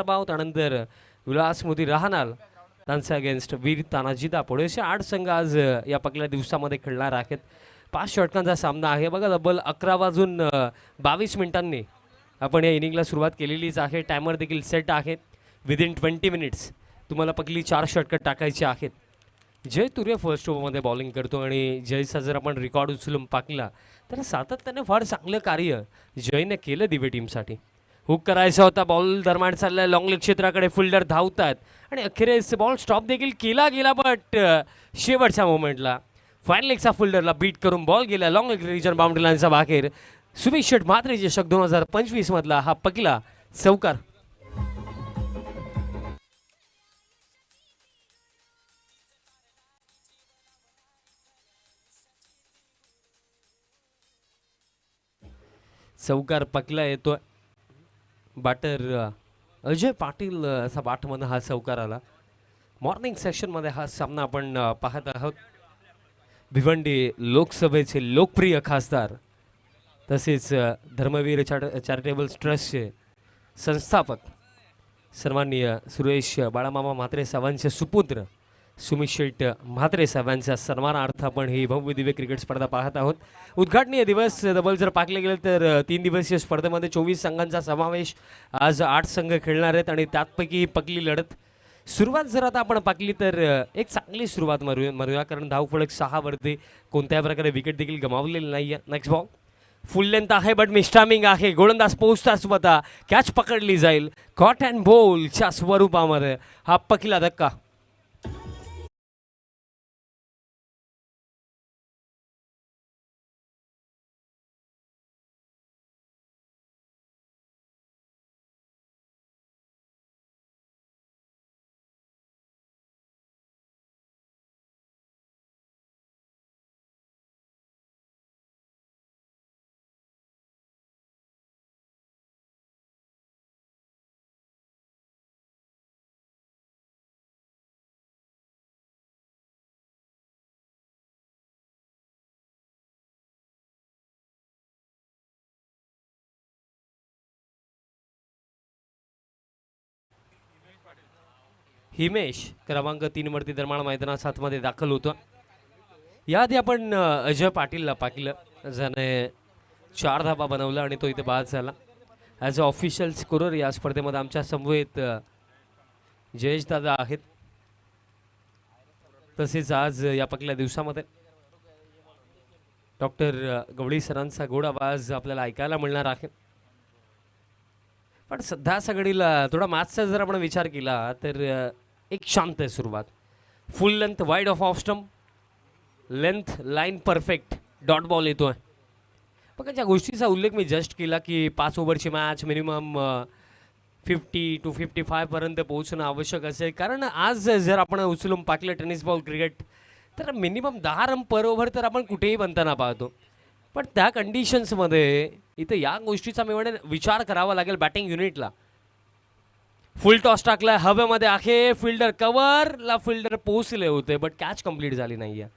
भाव त्यानंतर विलास मोदी राहणार त्यांच्या अगेन्स्ट वीर तानाजी दापोडे असे 8 संघ आज या पहिल्या दिवसामध्ये खेळणार आहेत. 5 षटकांचा सामना आहे बघा. तब्बल 11:22 आपण या इनिंगला सुरुवात केलेलीच आहे. टायमर देखील सेट आहे. विदिन 20 मिनिट्स तुम्हाला पहिली 4 षटकं टाकायची आहेत. जय तुरे फर्स्ट ओव्हरमध्ये बॉलिंग करतो आणि जयचा जर आपण रेकॉर्ड उचलून पाहिला तर सातत्याने फार चांगलं कार्य जयने केलं दिवे टीमसाठी. हुक करायचा होता, बॉल दरम्यान चाललाय लॉंग लेग क्षेत्राकडे, फिल्डर धावतात आणि अखेरीस बॉल स्टॉप देखील केला गेला. बट शेवटच्या मोमेंटला फाईन लेगचा फिल्डरला बीट करून बॉल गेला लॉंग लेग रिजन बाउंड्री लाईनच्या बाहेर. सुमित शेठ म्हात्रे चषक 2025 मधला हा पहिला चौकार. चौकार पकला येतोय. बॅटर अजय पाटील असा बाटमध्ये हा चौकार आला. मॉर्निंग सेशनमध्ये हा सामना आपण पाहत आहोत. भिवंडी लोकसभेचे लोकप्रिय खासदार तसेच धर्मवीर चॅरिटेबल ट्रस्टचे संस्थापक सन्माननीय सुरेश बाळामामा म्हात्रे साहेबांचे सुपुत्र सुमित शेठ म्हात्रे साहेबांच्या सन्मानार्थ आपण ही भव्य दिव्य क्रिकेट स्पर्धा पाहत आहोत. उद्घाटनीय दिवस डबल जर पाकले गेले तर 3 दिवसीय स्पर्धेमध्ये 24 संघांचा समावेश. आज 8 संघ खेळणार आहेत आणि त्यापैकी पहिली लढत सुरुवात जर आता आपण पाकली तर एक चांगली सुरुवात मारूया कारण धावफलक 6 वरती कोणत्या प्रकारे विकेट देखील गमावलेली नाही आहे. नेक्स्ट बॉल फुल लेंथ आहे बट मिस्टामिंग आहे. गोलंदाज पोहोचताच स्वतः कॅच पकडली जाईल. कॉट अँड बॉलच्या स्वरूपामध्ये हा पहिला धक्का. हिमेश क्रमांक 3 वरती दरम्यान मैदानात सातमध्ये दाखल होतो. याआधी आपण अजय पाटीलला पाहिलं, ज्याने 4 धाबा बनवला आणि तो इथे बाद झाला. ॲज अ ऑफिशियल स्कोरर या स्पर्धेमध्ये आमच्या समवेत जयेश दादा आहेत. तसेच आज या पहिल्या दिवसामध्ये डॉक्टर गवळी सरांचा गोड आवाज आपल्याला ऐकायला मिळणार आहे. पण सध्या सगळीला थोडा मॅचचा जर आपण विचार केला तर एक शांत सुरुवात. फुल length wide off stump, length line perfect, dot ball येतोय. बघा ज्या गोष्टीचा उल्लेख मी जस्ट केला की 5 ओव्हरची मॅच मिनिमम 50 to 55 पर्यंत पोहोचणं आवश्यक असेल. कारण आज जर आपण उचलून पाकलं टेनिस बॉल क्रिकेट तर मिनिमम 10 रन पर ओव्हर तर आपण कुठेही बनताना पाहतो. पण त्या कंडिशन्समध्ये इथं या गोष्टीचा मी म्हणेन विचार करावा लागेल बॅटिंग युनिटला. फुल टॉस टाकलाय, हवेमध्ये आहे, फिल्डर कव्हरला फिल्डर पोहोचले होते बट कॅच कंप्लीट झाली नाही आहे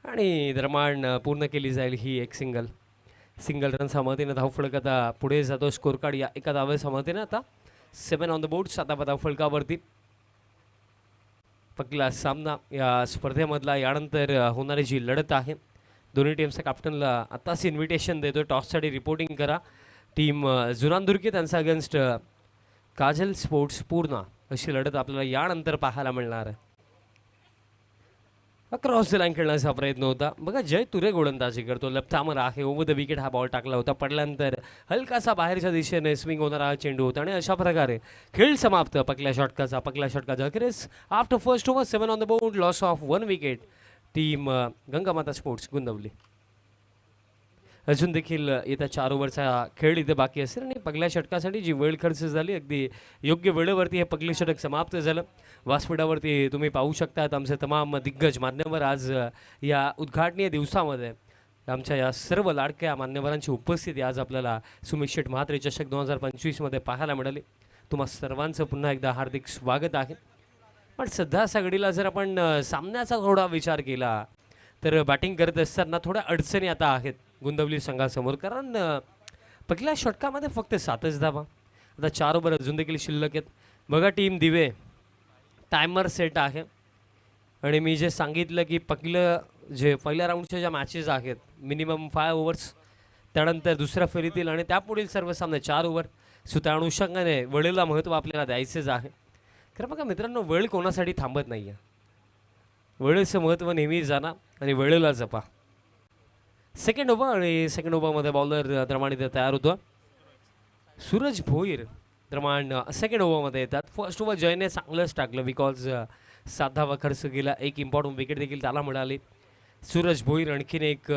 आणि दरम्यान पूर्ण केली जाईल ही एक सिंगल रन सहमतीने धावफलक आता पुढे जातो. स्कोर कार्ड या एका धावे सहमतीने आता 7 ऑन द बोर्ड. 7 धावफलकावरती पहिला सामना या स्पर्धेमधला. यानंतर होणारी जी लढत आहे दोन्ही टीमच्या कॅप्टनला आताच इन्व्हिटेशन देतो, टॉससाठी रिपोर्टिंग करा. टीम जुनांदुर्गे त्यांचा अगेन्स्ट काजल स्पोर्ट्स पूर्णा अशी लढत आपल्याला यानंतर पाहायला मिळणार आहे. क्रॉस द लाईन खेळण्याचा प्रयत्न होता. बघा जय तुरे गोलंदाजी करतो, लेफ्ट आर्मर आहे, ओव्हर द विकेट हा बॉल टाकला होता. पडल्यानंतर हलकासा बाहेरच्या दिशेने स्विंग होणारा हा चेंडू होता आणि अशा प्रकारे खेळ समाप्त. पहिल्या षटकाचा अखेरीस after first over 7 on the board, loss of 1 wicket. Team Gangamata sports गुंतवली. अजून देखील येत्या 4 ओव्हरचा खेळ इथे बाकी असेल आणि पहिल्या षटकासाठी जी वेळ खर्च झाली अगदी योग्य वेळेवरती हे पहिलं षटक समाप्त झालं. व्यासपीठावरती तुम्ही पाहू शकतात आमचे तमाम दिग्गज मान्यवर आज या उद्घाटनीय दिवसामध्ये आमच्या या सर्व लाडक्या मान्यवरांची उपस्थिती आज आपल्याला सुमित शेठ म्हात्रे चषक 2025 मध्ये पाहायला मिळाली. तुम्हा सर्वांचं पुन्हा एकदा हार्दिक स्वागत आहे. पण सध्या सगळीला जर आपण सामन्याचा थोडा विचार केला तर बॅटिंग करत असताना थोड्या अडचणी आता आहेत गुंतवली संघासमोर. कारण पहिल्या षटकामध्ये फक्त 7च धावा आता 4 ओव्हर अजून देखील शिल्लक आहेत. बघा टीम दिवे टायमर सेट आहे आणि मी जे सांगितलं की पहिल्या राऊंडच्या ज्या मॅचेस आहेत मिनिमम 5 ओव्हर्स, त्यानंतर दुसऱ्या फेरीतील आणि त्यापुढील सर्व सामने 4 ओव्हर. सो त्या अनुषंगाने वेळेला महत्त्व आपल्याला द्यायचंच आहे. कारण बघा मित्रांनो, वेळ कोणासाठी थांबत नाही आहे. वेळेचं महत्त्व नेहमी जाणा आणि वेळेला जपा. सेकंड ओव्हर आणि सेकंड ओव्हरमध्ये बॉलर प्रमाणे तयार होतो. सूरज भोईर प्रमाण सेकंड ओव्हरमध्ये येतात. फर्स्ट ओव्हर जयने चांगलंच टाकलं बिकॉज 7 धावा खर्च केला. एक इम्पॉर्टंट विकेट देखील त्याला मिळाली. सूरज भोईर आणखीन एक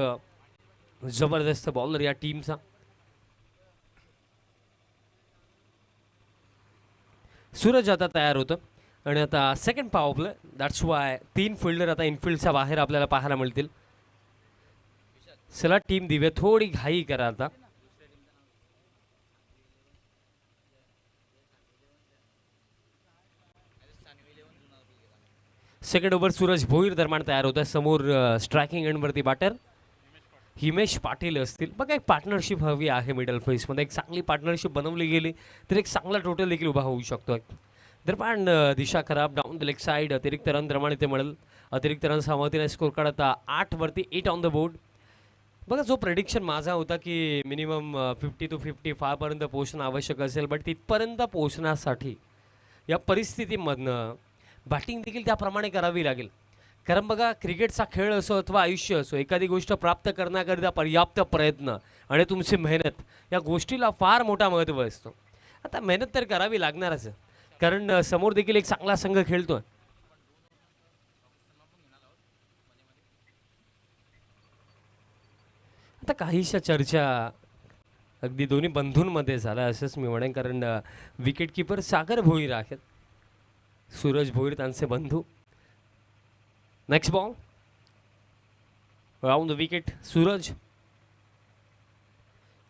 जबरदस्त बॉलर या टीमचा. सूरज आता तयार होतं आणि आता second power play. That's why 3 fielder आता इनफिल्डच्या बाहेर आपल्याला पाहायला मिळतील. चला टीम दिवे थोडी घाई करा आता. सेकंड ओव्हर सूरज भोईर दरम्यान तयार होतं. समोर स्ट्रायकिंग एंडवरती बॅटर हिमेश पाटील असतील. बघा एक पार्टनरशिप हवी आहे मिडल फेसमध्ये. एक चांगली पार्टनरशिप बनवली गेली तर एक चांगला टोटल देखील उभा होऊ शकतो. दरम्यान दिशा खराब डाऊन द लेग साईड. अतिरिक्त रन दरम्यान ते मिळेल. अतिरिक्त रन सामर्थ्याने स्कोर काढता 8 वरती 8 ऑन द बोर्ड. बघा जो प्रेडिक्शन माझा होता की मिनिमम 50 to 55 पर्यंत पोहोचणं आवश्यक असेल, बट तिथपर्यंत पोहोचण्यासाठी या परिस्थितीमधनं बॅटिंग देखील त्याप्रमाणे करावी लागेल. कारण बघा क्रिकेटचा खेळ असो अथवा आयुष्य असो, एखादी गोष्ट प्राप्त करण्याकरिता पर्याप्त प्रयत्न आणि तुमची मेहनत या गोष्टीला फार मोठा महत्त्व असतो. आता मेहनत तर करावी लागणारच आहे, कारण समोर देखील एक चांगला संघ खेळतोय. आता काहीशा चर्चा अगदी दोन्ही बंधूंमध्ये झाल्या असंच मी म्हणेन, कारण विकेट किपर सागर भोईर आहेत, सूरज भोईर त्यांचे बंधू. Next ball round the wicket Suraj.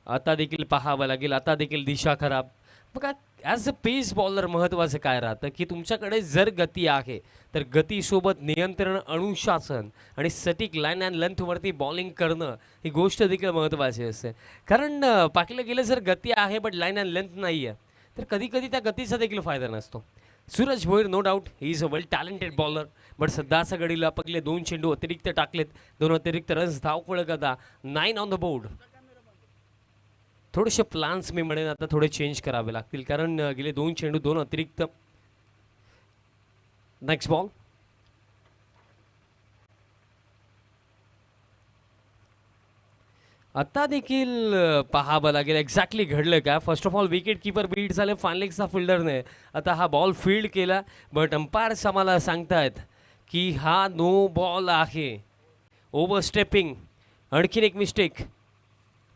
आता देखील पाहावं लागेल, आता देखील दिशा खराब. बघा ॲज अ पेस बॉलर महत्त्वाचं काय राहतं की तुमच्याकडे जर गती आहे तर गतीसोबत नियंत्रण, अनुशासन आणि सटीक लाईन अँड लेंथवरती बॉलिंग करणं ही गोष्ट देखील महत्त्वाची असते. कारण पाहिलं गेलं जर गती आहे बट लाईन अँड लेंथ नाही आहे तर कधी कधी त्या गतीचा देखील फायदा नसतो. Suraj Bhoir no doubt he is a well talented bowler, but सध्याच्या घडीला पहिले 2 चेंडू अतिरिक्त टाकलेत, 2 अतिरिक्त रन्स धावफळ करता 9 ऑन द बोर्ड. थोडेसे प्लान्स मी म्हणेन आता थोडे चेंज करावे लागतील, कारण गेले 2 चेंडू 2 अतिरिक्त. नेक्स्ट बॉल आता देखील पाहावं लागेल एक्झॅक्टली घडलं का. First of all wicket keeper beat झाले फायनलेक्सचा फिल्डरने. आता हा बॉल फील्ड केला बट अंपायर्स आम्हाला सांगतायत की हा नो बॉल आहे. ओव्हर स्टेपिंग, आणखीन एक मिस्टेक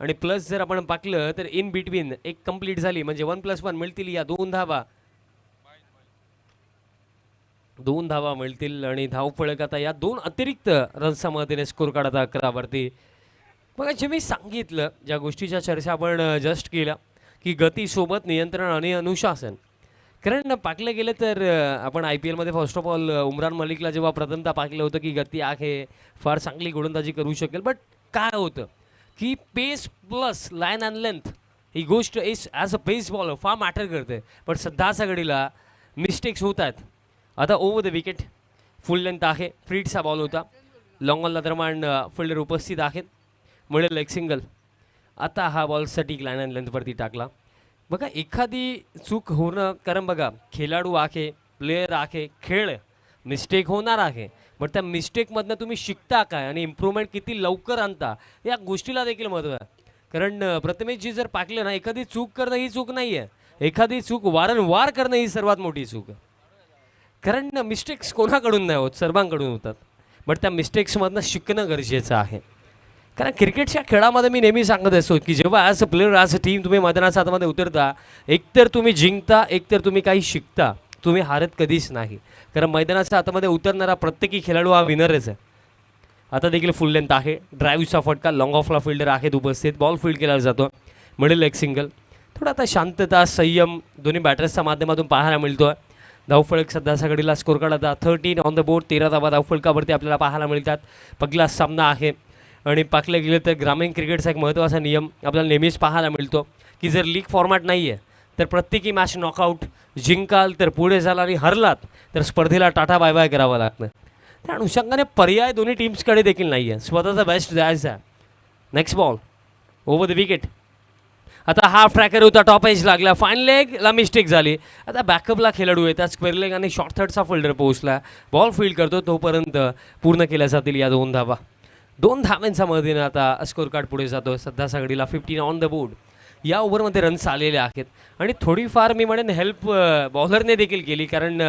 आणि प्लस जर आपण पाकलं तर इन बिटवीन एक कंप्लीट झाली म्हणजे 1+1 मिळतील. या 2 धावा, 2 धावा मिळतील आणि धावफळक आता या 2 अतिरिक्त रन्सच्या मदतीने स्कोर काढता 11 वरती. बघा जे मी सांगितलं, ज्या गोष्टीच्या चर्चा आपण जस्ट केल्या की गतीसोबत नियंत्रण आणि अनुशासन. कारण पाकलं गेलं तर आपण IPLमध्ये फर्स्ट ऑफ ऑल उमरान मलिकला जेव्हा प्रथमतः पाकलं होतं की गती आहे, फार चांगली गोलंदाजी करू शकेल, बट काय होतं की pace plus line and length ही गोष्ट is as a pace bowler फार मॅटर करते. पण सध्याच्या घडीला मिस्टेक्स होत आहेत. आता over the wicket full length आहे, फ्रीडचा बॉल होता. लॉंग ऑनला दरम्यान फिल्डर उपस्थित आहेत, मिळेल एक सिंगल. आता हा बॉल सटीक लाईन अँड लेंथवरती टाकला. बघा एखादी चूक होणं, कारण बघा खेळाडू आहे, प्लेयर आहे, खेळ मिस्टेक होणार आहे, बट त्या मिस्टेकमधनं तुम्ही शिकता काय आणि इम्प्रूव्हमेंट किती लवकर आणता या गोष्टीला देखील महत्त्व आहे. कारण प्रथमेशजी जर पाकलं ना, एखादी चूक करणं ही चूक नाही आहे, एखादी चूक वारंवार करणं ही सर्वात मोठी चूक आहे. कारण मिस्टेक्स कोणाकडून नाही होत, सर्वांकडून होतात, बट त्या मिस्टेक्समधनं शिकणं गरजेचं आहे. कारण क्रिकेटच्या खेळामध्ये मी नेहमी सांगत असतो की जेव्हा as a player, as a team तुम्ही मैदानाच्या आतमध्ये उतरता, एकतर तुम्ही जिंकता, एकतर तुम्ही काही शिकता, तुम्ही हारत कधीच नाही. कारण मैदानाच्या आतमध्ये उतरणारा प्रत्येकी खेळाडू हा विनरच आहे. आता देखील फुल लेंथ आहे, ड्राईव्हचा फटका, लॉंग ऑफला फिल्डर आहेत उपस्थित, बॉल फील्ड केला जातो, मिडल एक सिंगल. थोडा आता शांतता, संयम दोन्ही बॅटर्सच्या माध्यमातून पाहायला मिळतो आहे. धावफळक सध्याच्या घडीला स्कोर काढता 13 ऑन द बोर्ड, 13 धावा धावफळकावरती आपल्याला पाहायला मिळतात. पहिला सामना आहे आणि पाकलं गेलं तर ग्रामीण क्रिकेटचा एक महत्त्वाचा नियम आपल्याला नेहमीच पाहायला मिळतो की जर लीग फॉर्मॅट नाही आहे तर प्रत्येकी मॅच नॉकआउट, जिंकाल तर पुढे जाल आणि हरलात तर स्पर्धेला टाटा बाय बाय करावं लागतं. त्या अनुषंगाने पर्याय दोन्ही टीम्सकडे देखील नाही आहे, स्वतःचा बेस्ट द्यायचा आहे. Next ball over the wicket. आता हाफ ट्रॅकर होता, टॉप एज लागला, फाईन लेगला मिस्टेक झाली. आता बॅकअपला खेळाडू येतात, स्क्वेअर लेग आणि शॉर्ट थर्डचा फिल्डर पोहोचला, बॉल फील्ड करतो, तोपर्यंत पूर्ण केल्या जातील या 2 धावा. 2 धाव्यांच्या मदतीने आता स्कोर कार्ड पुढे जातो. सध्या सगळीला 15 ऑन द बोर्ड. या ओव्हरमध्ये रन्स आलेले आहेत आणि थोडीफार मी म्हणेन हेल्प बॉलरने देखील केली, कारण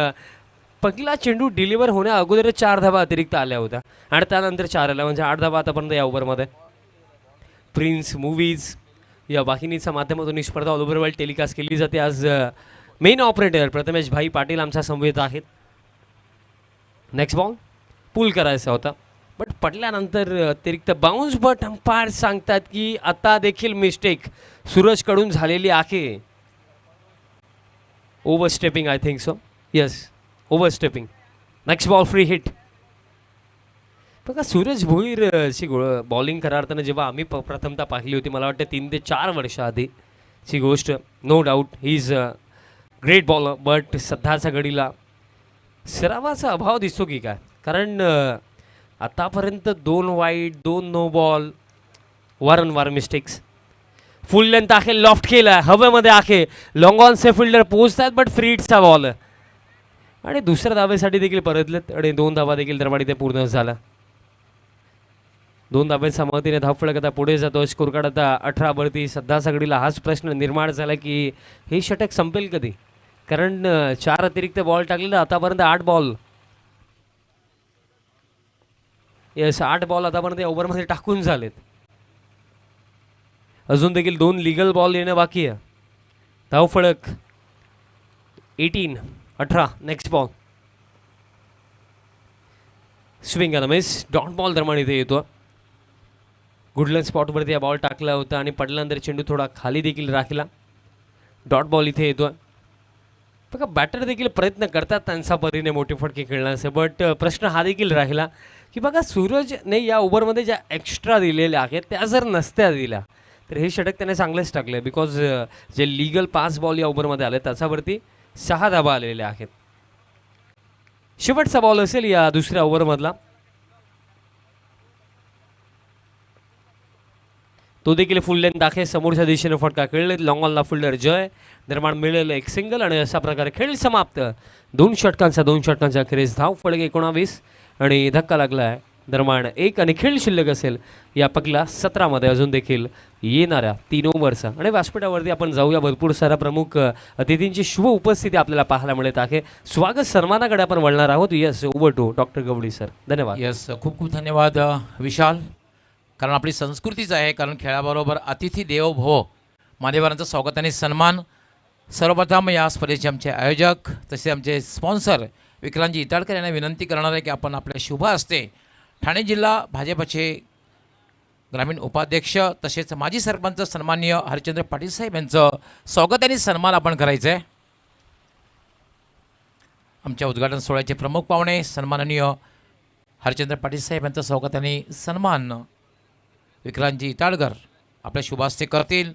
पहिला चेंडू डिलिव्हर होण्या अगोदर 4 धावा अतिरिक्त आल्या होत्या आणि त्यानंतर 4 आल्या, म्हणजे 8 धावा आतापर्यंत या ओव्हरमध्ये. प्रिन्स मूवीज या वाहिनीच्या माध्यमातून ही स्पर्धा ऑल ओव्हर वर्ल्ड टेलिकास्ट केली जाते. आज मेन ऑपरेटर प्रथमेश भाई पाटील आमच्या समवेत आहेत. नेक्स्ट बॉल पुल करायचा होता, बट पडल्यानंतर अतिरिक्त बाउन्स, बट अंपायर सांगतात की आता देखील मिस्टेक सूरजकडून झालेली आहे. Over stepping, I think so, yes, over stepping. Next ball free hit. बघा सूरज भोईरची बॉलिंग खऱ्या अर्थानं जेव्हा आम्ही प्रथमतः पाहिली होती, मला वाटतं 3 ते 4 वर्षाआधीची गोष्ट, no doubt he is a great bowler, but सध्याच्या घडीला सरावाचा अभाव दिसतो की काय, कारण आतापर्यंत 2 वाईड, 2 नो बॉल, वारंवार मिस्टेक्स. फुल लेंथ आहे, लॉफ्ट केला, हवेमध्ये आहे, लॉंग ऑनचे फिल्डर पोहोचतात, बट फ्रीटचा बॉल आणि दुसऱ्या धावेसाठी देखील परतलेत आणि 2 धावा देखील दरम्यान इथे पूर्ण झाला. 2 धाब्यांच्या मदतीने धावफलक आता पुढे जातो. स्कोर कार्ड आता 18 वरती. सध्या सगळीला हाच प्रश्न निर्माण झाला की हे षटक संपेल कधी, कारण 4 अतिरिक्त बॉल टाकलेले, आतापर्यंत 8 बॉल, येस 8 बॉल आतापर्यंत ओव्हरमध्ये टाकून झालेत. अजून देखील 2 लिगल बॉल येणं बाकी आहे. धावफलक 18. नेक्स्ट बॉल स्विंग आणि मिस, डॉट बॉल दरम्यान इथे येतो. गुडलंड स्पॉटवरती हा बॉल टाकला होता आणि पडल्यानंतर चेंडू थोडा खाली देखील राखला. डॉट बॉल इथे येतो. बघा बॅटर देखील प्रयत्न करतात त्यांच्या परीने मोठे फटके खेळण्याचे, बट प्रश्न हा देखील राहिला की बघा सूरजने या ओव्हरमध्ये ज्या एक्स्ट्रा दिलेल्या आहेत त्या जर नसत्या दिल्या तर हे षटक त्याने चांगलेच टाकले, बिकॉज जे लिगल 5 बॉल या ओव्हरमध्ये आले त्याच्यावरती 6 धाबा आलेल्या आहेत. शेवटचा बॉल असेल या दुसऱ्या ओव्हरमधला, तो देखील फुल लेंथ आहे, समोरच्या दिशेने फटका खेळले, लॉंग ऑनला फिल्डर जय, दरम्यान मिळेल एक सिंगल आणि अशा प्रकारे खेळ समाप्त. 2 षटकांच्या अखेरीस धाव फलक 19 आणि धक्का लागला आहे दरम्यान 1 आणि खेळ शिल्लक असेल या पहिल्या 17 मध्ये अजून देखील येणाऱ्या 3 ओव्हरचा. आणि व्यासपीठावरती आपण जाऊया, भरपूर सारा प्रमुख अतिथींची शुभ उपस्थिती आपल्याला पाहायला मिळत आहे. स्वागत सन्मानाकडे आपण वळणार आहोत. Yes, over to doctor Gawadi sir. धन्यवाद. येस, खूप खूप धन्यवाद विशाल, कारण आपली संस्कृतीच आहे, कारण खेळाबरोबर अतिथी देवो भव, मान्यवरांचं स्वागत आणि सन्मान. सर्वप्रथम या स्पर्धेचे आमचे आयोजक तसे आमचे स्पॉन्सर विक्रांतजी इटाळकर यांना विनंती करणार आहे की आपण आपल्या शुभ हस्ते ठाणे जिल्हा भाजपचे ग्रामीण उपाध्यक्ष तसेच माजी सरपंच सन्माननीय हरिचंद्र पाटील साहेब यांचं स्वागत आणि सन्मान आपण करायचं आहे. आमच्या उद्घाटन सोहळ्याचे प्रमुख पाहुणे सन्माननीय हरिचंद्र पाटील साहेब यांचं स्वागत आणि सन्मान विक्रांतजी इटाळकर आपल्या शुभास्ते करतील.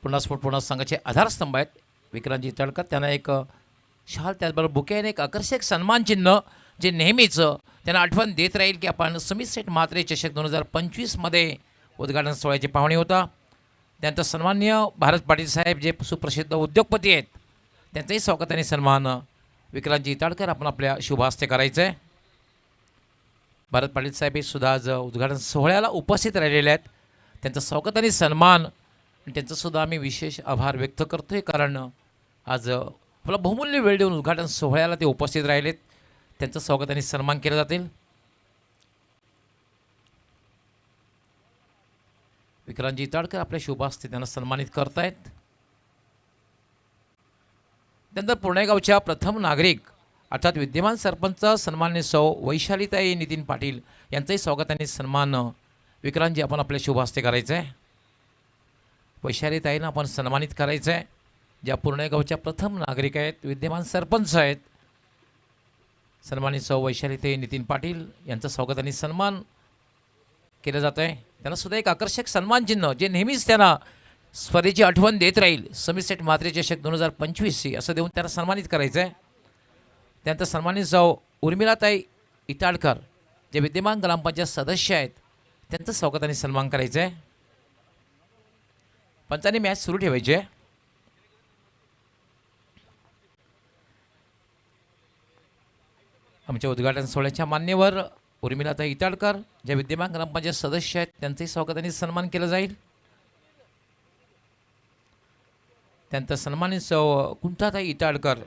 पुन्हा स्फोट पूर्ण संघाचे आधारस्तंभ आहेत विक्रांतजी इटाळकर, त्यांना एक शाल त्याचबरोबर बुके आणि एक आकर्षक सन्मान चिन्ह जे नेहमीच त्यांना आठवण देत राहील की आपण सुमित सेठ म्हात्रे चषक 2025मध्ये उद्घाटन सोहळ्याचे पाहुणे होता. त्यानंतर सन्माननीय भारत पाटील साहेब जे सुप्रसिद्ध उद्योगपती आहेत त्यांचंही स्वागत आणि सन्मान विक्रांतजी इटाळकर आपण आपल्या शुभास्ते करायचं आहे. भारत पाटील साहेब हे सुद्धा आज उद्घाटन सोहळ्याला उपस्थित राहिलेले आहेत, त्यांचं स्वागत आणि सन्मान आणि त्यांचंसुद्धा आम्ही विशेष आभार व्यक्त करतो आहे, कारण आज आपला बहुमूल्य वेळ देऊन उद्घाटन सोहळ्याला ते उपस्थित राहिलेत. त्यांचं स्वागत आणि सन्मान केलं जातील. विक्रांतजी इटाळकर आपल्या शुभास्ते त्यांना सन्मानित करतायत. त्यानंतर पुणेगावच्या प्रथम नागरिक अर्थात विद्यमान सरपंच सन्माननीय सौ वैशालीताई नितीन पाटील यांचंही स्वागत आणि सन्मान विक्रांतजी आपण आपल्या शुभास्ते करायचं आहे. वैशालीताईंना आपण सन्मानित करायचं आहे, ज्या पुणेगावच्या प्रथम नागरिक आहेत, विद्यमान सरपंच आहेत. सन्मानित सौ वैशालीताई नितीन पाटील यांचं स्वागत आणि सन्मान केलं जात आहे. त्यांना सुद्धा एक आकर्षक सन्मान चिन्ह जे नेहमीच त्यांना स्पर्धेची आठवण देत राहील समित सेठ म्हात्रे चषक 2025 असं देऊन त्यांना सन्मानित करायचं आहे. त्यानंतर सन्मानित जाऊ उर्मिलाताई इटाळकर जे विद्यमान ग्रामपंचायत सदस्य आहेत त्यांचं स्वागत आणि सन्मान करायचं आहे. पंचांनी मॅच सुरू ठेवायची आहे. आमच्या उद्घाटन सोहळ्याच्या मान्यवर उर्मिलाताई इटाळकर ज्या विद्यमान ग्रामपंचायत सदस्य आहेत त्यांचंही स्वागत आणि सन्मान केलं जाईल. त्यानंतर सन्मानित कुंठाताई इटाळकर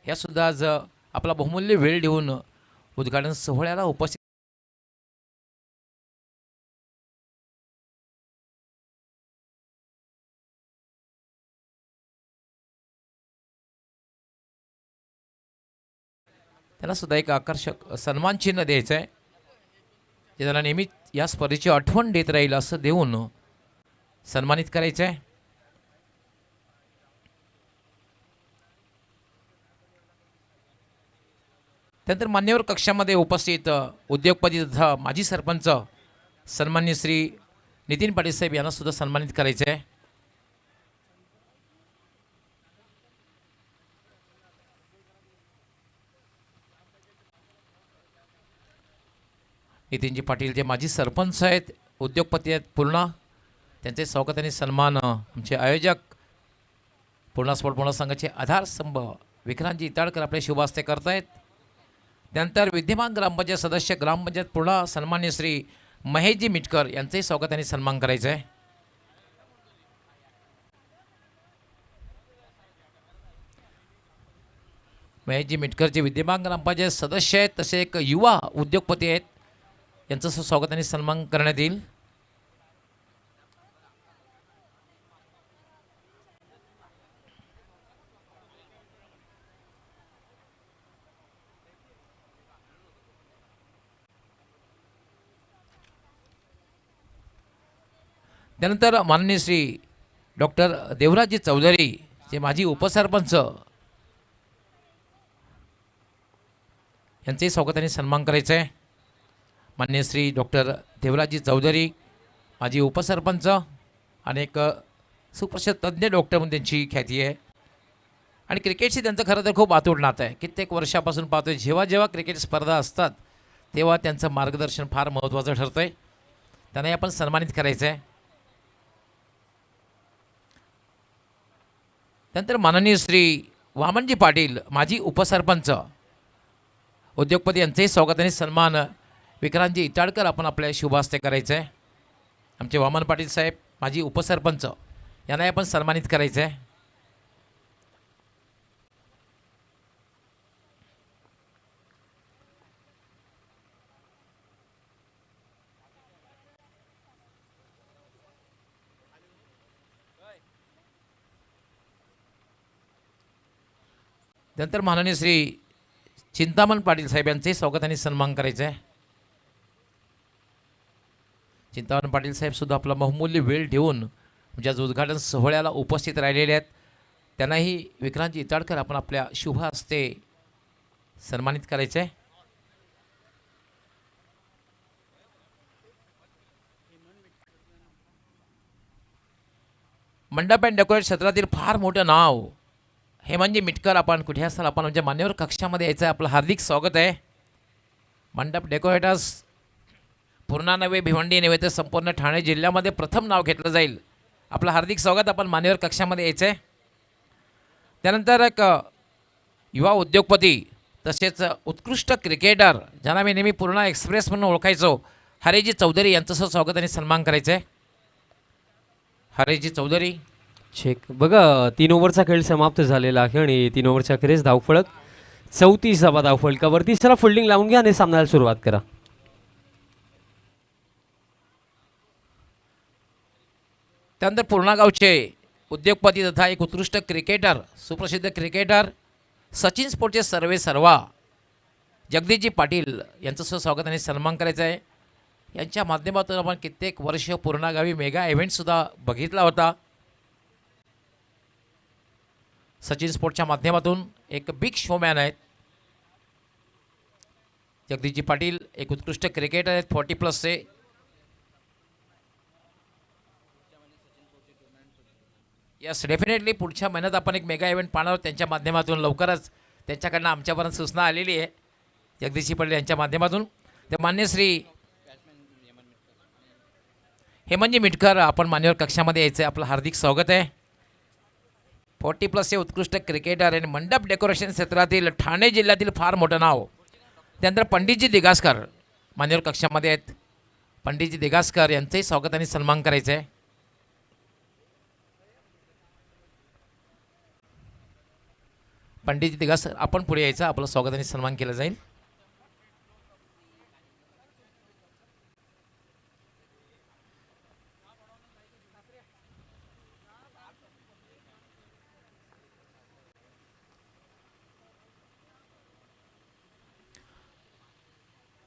या सुद्धा आज आपला बहुमूल्य वेळ देऊन उद्घाटन सोहळ्याला उपस्थित त्यांना सुद्धा एक आकर्षक सन्मान चिन्ह द्यायचं आहे जे त्यांना नेहमी या स्पर्धेची आठवण देत राहील असं देऊन सन्मानित करायचं आहे. त्यानंतर मान्यवर कक्षामध्ये उपस्थित उद्योगपती तथा माजी सरपंच सन्मान्य श्री नितीन पाटील साहेब यांना सुद्धा सन्मानित करायचं आहे. नितीनजी पाटील जे माजी सरपंच आहेत उद्योगपती आहेत पूर्णा त्यांचे स्वागत आणि सन्मान आमचे आयोजक पूर्णा स्पोर्ट पूर्णा संघाचे आधारस्तंभ विक्रांतजी इटाळकर आपले शुभ हस्ते करतायत. त्यानंतर विद्यमान ग्रामपंचायत सदस्य ग्रामपंचायत पूर्णा सन्मान्य श्री महेशजी मिटकर यांचंही स्वागत आणि सन्मान करायचं आहे. महेशजी मिटकर जे विद्यमान ग्रामपंचायत सदस्य आहेत तसे एक युवा उद्योगपती आहेत यांचं स्वागत आणि सन्मान करण्यात येईल. त्यानंतर माननीय श्री डॉक्टर देवराजी चौधरी जे माजी उपसरपंच यांचेही स्वागत आणि सन्मान करायचं आहे. माननीय श्री डॉक्टर देवराजी चौधरी माजी उपसरपंच आणि एक सुप्रसिद्ध तज्ज्ञ डॉक्टर म्हणून त्यांची ख्याती आहे आणि क्रिकेटशी त्यांचं खरं तर खूप आतूट नातं आहे. कित्येक वर्षापासून पाहतोय जेव्हा जेव्हा क्रिकेट स्पर्धा असतात तेव्हा त्यांचं मार्गदर्शन फार महत्त्वाचं ठरतं आहे. त्यांनाही आपण सन्मानित करायचं आहे. त्यानंतर माननीय श्री वामनजी पाटील माजी उपसरपंच उद्योगपती यांचंही स्वागत आणि सन्मान विक्रांतजी इटाळकर आपण आपल्या शुभ हस्ते करायचं आहे. आमचे वामन पाटील साहेब माजी उपसरपंच यांनाही आपण सन्मानित करायचं आहे. त्यानंतर माननीय श्री चिंतामण पाटील साहेब यांचंही स्वागत आणि सन्मान करायचं आहे. चिंतामण पाटील साहेब सुद्धा आपला बहुमूल्य वेळ देऊन म्हणजे आज उद्घाटन सोहळ्याला उपस्थित राहिलेले आहेत. त्यांनाही विक्रांतजी इटाळकर आपण आपल्या शुभ हस्ते सन्मानित करायचं आहे. मंडप अँड डेकोरेट क्षेत्रातील फार मोठं नाव हेमंतजी मिटकर आपण कुठे असाल आपण म्हणजे मान्यवर कक्षामध्ये यायचं आहे. आपलं हार्दिक स्वागत आहे. मंडप डेकोरेटर्स पूर्णा नव्हे भिवंडी नव्हे तर संपूर्ण ठाणे जिल्ह्यामध्ये प्रथम नाव घेतलं जाईल. आपलं हार्दिक स्वागत आपण मान्यवर कक्षामध्ये यायचं आहे. त्यानंतर एक युवा उद्योगपती तसेच उत्कृष्ट क्रिकेटर ज्यांना मी नेहमी पूर्णा एक्सप्रेस म्हणून ओळखायचो हरेजी चौधरी यांचं स्वागत आणि सन्मान करायचं आहे. हरेजी चौधरी चेक बघा 3 ओव्हरचा खेळ समाप्त झालेला आहे आणि 3 ओव्हरच्या अखेरीस धावफलक 34 धावफलकावर तिसरा फिल्डिंग लावून घ्या आणि सामन्याला सुरुवात करा. त्यानंतर पूर्णा गावचे उद्योगपती तथा एक उत्कृष्ट क्रिकेटर सुप्रसिद्ध क्रिकेटर सचिन स्पोर्टचे सर्वे सर्वा जगदीशजी पाटील यांचं स्वागत आणि सन्मान करायचं आहे. यांच्या माध्यमातून आपण कित्येक वर्ष पूर्णा गावी मेगा इव्हेंटसुद्धा बघितला होता. सचिन स्पोर्टच्या माध्यमातून एक बिग शोमॅन आहेत जगदीशजी पाटील. एक उत्कृष्ट क्रिकेटर आहेत 40+चे. यस डेफिनेटली पुढच्या महिन्यात आपण एक मेगा इव्हेंट पाहणार आहोत त्यांच्या माध्यमातून. लवकरच त्यांच्याकडनं आमच्यापर्यंत सूचना आलेली आहे जगदीशजी पडले यांच्या माध्यमातून. तर मान्य श्री हेमंतजी मिटकर आपण मान्यवर कक्षामध्ये यायचं आहे. आपलं हार्दिक स्वागत आहे. 40+ हे उत्कृष्ट क्रिकेटर आणि मंडप डेकोरेशन क्षेत्रातील ठाणे जिल्ह्यातील फार मोठं नाव. त्यानंतर पंडितजी दिगासकर मान्यवर कक्षामध्ये आहेत. पंडितजी दिगासकर यांचंही स्वागत आणि सन्मान करायचं आहे. पंडितजी दिगासकर आपण पुढे यायचं, आपलं स्वागत आणि सन्मान केलं जाईल.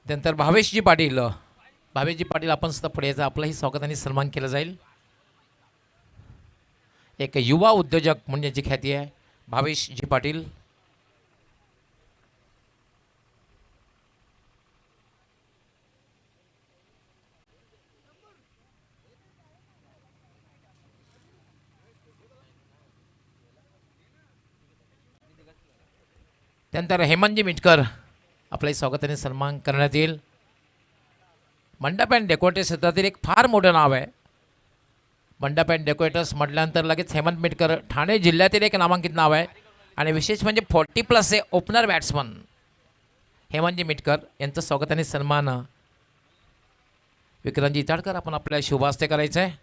त्यानंतर भावेशजी पाटील आपण सुद्धा पुढे यायचं, आपलंही स्वागत आणि सन्मान केलं जाईल. एक युवा उद्योजक म्हणजे जी ख्याती आहे भावेशजी पाटील. त्यानंतर हेमंतजी मिटकर आपलंही स्वागत आणि सन्मान करण्यात येईल. मंडप अँड डेकोरेटर क्षेत्रातील एक फार मोठं नाव आहे. मंडप अँड डेकोरेटर्स म्हटल्यानंतर लगेच हेमंत मिटकर ठाणे जिल्ह्यातील एक नामांकित नाव आहे. आणि विशेष म्हणजे 40+ हे ओपनर बॅट्समन हेमंतजी मिटकर यांचं स्वागत आणि सन्मान विक्रांतजी इताडकर आपण आपल्या शुभास्ते करायचं आहे.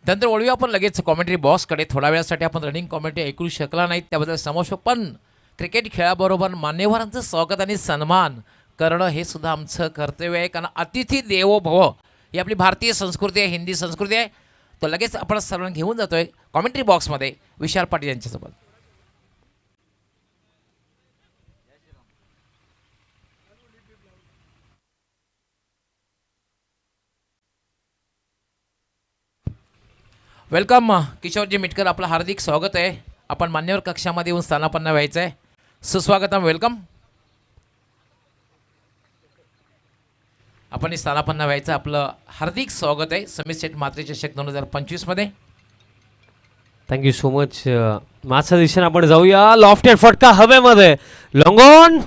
त्यानंतर वळूया आपण लगेच कॉमेंट्री बॉक्सकडे. थोड्या वेळासाठी आपण रनिंग कॉमेंट्री ऐकू शकला नाहीत त्याबद्दल समोर, पण क्रिकेट खेळाबरोबर मान्यवरांचं स्वागत आणि सन्मान करणं हे सुद्धा आमचं कर्तव्य आहे. कारण अतिथी देवो भव ही आपली भारतीय संस्कृती आहे, हिंदी संस्कृती आहे. तो लगेच आपण सर्वांना घेऊन जातोय कॉमेंट्री बॉक्समध्ये विशाल पाटील यांच्यासोबत. वेलकम किशोरजी मिटकर, आपलं हार्दिक स्वागत आहे. आपण मान्यवर कक्षामध्ये येऊन स्थानापन्न व्हायचं आहे. सुस्वागतम, वेलकम. आपण स्थानापन्न व्हायचं, आपलं हार्दिक स्वागत आहे समित सेट मात्रे चषक 2025 मध्ये. Thank you so much. माझ्या दिशेने आपण जाऊया. लॉफ्टेड फटका हवेमध्ये, लॉंग ऑन,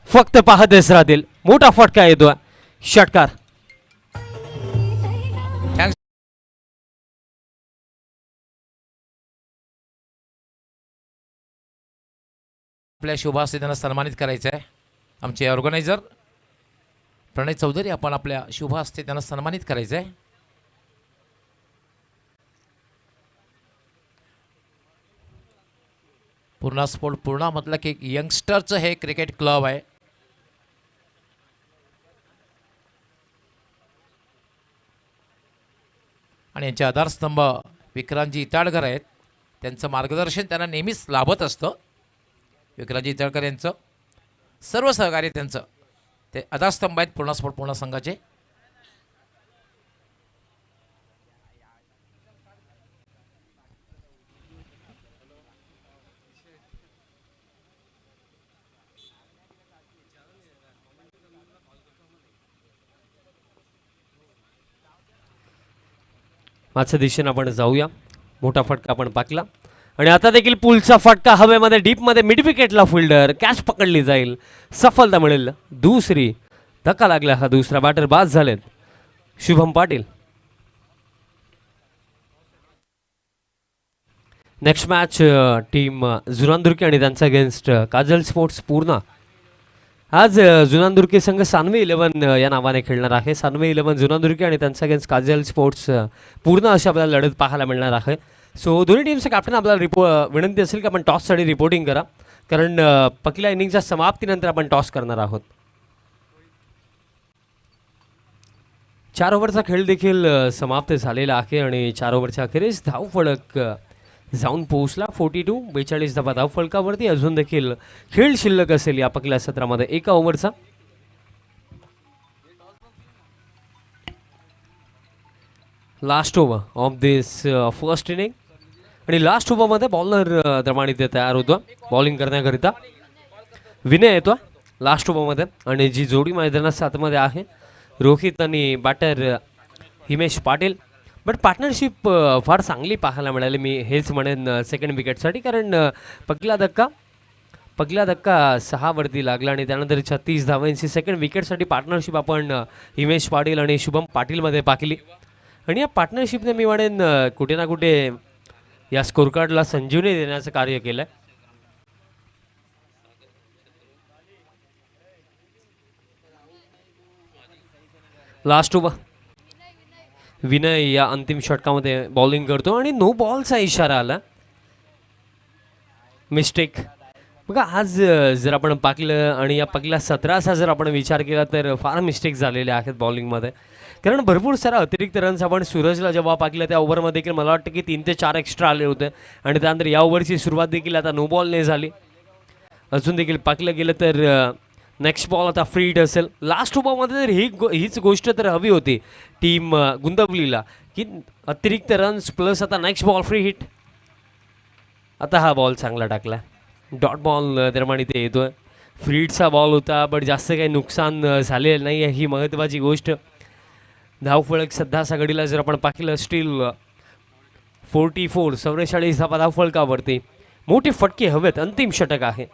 फक्त पाहतेच राहतील. मोठा फटका येतोय, षटकार. आपल्या शुभास्ते त्यांना सन्मानित करायचं आहे. आमचे ऑर्गनायझर प्रणय चौधरी आपण आपल्या शुभास्ते त्यांना सन्मानित करायचं आहे. पूर्णा स्पोर्ट पूर्णा म्हटलं की यंगस्टरचं हे क्रिकेट क्लब आहे. आणि यांचे आधारस्तंभ विक्रांतजी इताडकर आहेत. त्यांचं मार्गदर्शन त्यांना नेहमीच लाभत असतं. विक्रांतजी इताडकर यांचं सर्व सहकार्य त्यांचं ते आधारस्तंभ आहेत पूर्णा स्पोर्ट पूर्णा संघाचे. माझ्या दिशेने आपण जाऊया. मोठा फटका आपण पाकला आणि आता देखील पुलचा फटका हवेमध्ये, डीपमध्ये, मिड विकेटला फिल्डर कॅच पकडली जाईल, सफलता मिळेल. दुसरी धक्का लागला, हा दुसरा बॅटर बाद झालेत Shubham Patil. Next match team जुनानदुर्की आणि त्यांचा अगेन्स्ट काजल स्पोर्ट्स पूर्णा. आज जुनानदुर्की संघ सानवी 11 या नावाने खेळणार आहे. सानवी 11 जुनानदुर्की आणि त्यांचा अगेन्स्ट काजल स्पोर्ट्स पूर्ण अशी आपल्याला लढत पाहायला मिळणार आहे. सो दोन्ही टीमचं कॅप्टन आपल्याला विनंती असेल की आपण टॉससाठी रिपोर्टिंग करा, कारण पहिल्या इनिंगच्या समाप्तीनंतर आपण टॉस करणार आहोत. 4 ओव्हरचा खेळ देखील समाप्त झालेला आहे आणि 4 ओव्हरच्या अखेरीस धावफलक जाऊन पोहोचला 42. 42 धावा धावफलकावरती. अजून देखील खेळ शिल्लक असेल या पहिल्या सत्रामध्ये 1 ओव्हरचा. Last over of this first inning आणि लास्ट ओव्हरमध्ये बॉलर दमानित तयार होतो बॉलिंग करण्याकरिता. विनय येतो लास्ट ओव्हरमध्ये आणि जी जोडी मैदानात सातमध्ये आहे रोहित आणि batter Himesh Patil. But partnership फार चांगली पाहायला मिळाली, मी हेच म्हणेन सेकंड विकेटसाठी. कारण पहिला धक्का 6 वरती लागला आणि त्यानंतर 36 धावांची सेकंड विकेटसाठी पार्टनरशिप आपण हिमेश पाटील आणि शुभम पाटीलमध्ये पाहिली. आणि या पार्टनरशिपने मी म्हणेन कुठे ना कुठे या स्कोर कार्डला संजीवनी देण्याचं कार्य केलं आहे. लास्ट ओव्हर विनय या अंतिम षटकामध्ये बॉलिंग करतो आणि नो बॉलचा इशारा आला. मिस्टेक बघा, आज जर आपण पाहिलं आणि या पहिल्या 17चा जर आपण विचार केला तर फार मिस्टेक झालेले आहेत बॉलिंगमध्ये. कारण भरपूर सारा अतिरिक्त रन्स आपण सूरजला जेव्हा पाहिलं त्या ओव्हरमध्ये देखील मला वाटतं की 3 ते 4 एक्स्ट्रा आले होते. आणि त्यानंतर या ओव्हरची सुरुवात देखील आता नो बॉलने झाली. अजून देखील पाहिलं गेलं तर नेक्स्ट बॉल आता फ्री हिट असेल. लास्ट ओव्हरमध्ये तर हीच गोष्ट तर हवी होती टीम गुंतवलीला की अतिरिक्त रन्स प्लस आता नेक्स्ट बॉल फ्री हिट. आता हा बॉल चांगला टाकला, डॉट बॉल दरम्यान इथे येतोय. फ्री हिटचा बॉल होता बट जास्त काही नुकसान झालेलं नाही आहे, ही महत्त्वाची गोष्ट. धावफलक सध्याच्या घडीला जर आपण पाहिलं स्टील 44 धावफलकावरती मोठे फटके हवेत. अंतिम षटक आहे.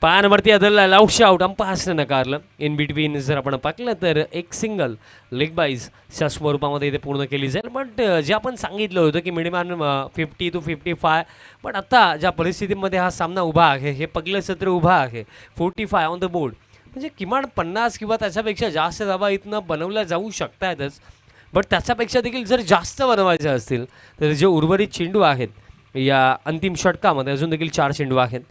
पायावरती आदळला, लाऊट आउट, अंपायर्सने नकारलं. इन बिटवीन जर आपण पाहिलं तर एक सिंगल लेग बाईजच्या स्वरूपामध्ये इथे पूर्ण केली जाईल. बट जे आपण सांगितलं होतं की मिनिमम 50 to 55, बट आता ज्या परिस्थितीमध्ये हा सामना उभा आहे, हे पहिलं सत्र उभा आहे, 45 ऑन द बोर्ड, म्हणजे किमान 50 किंवा त्याच्यापेक्षा जास्त धावा इथनं बनवल्या जाऊ शकतातच. बट त्याच्यापेक्षा देखील जर जास्त बनवायचे असतील तर जे उर्वरित चेंडू आहेत या अंतिम षटकामध्ये अजून देखील 4 चेंडू आहेत.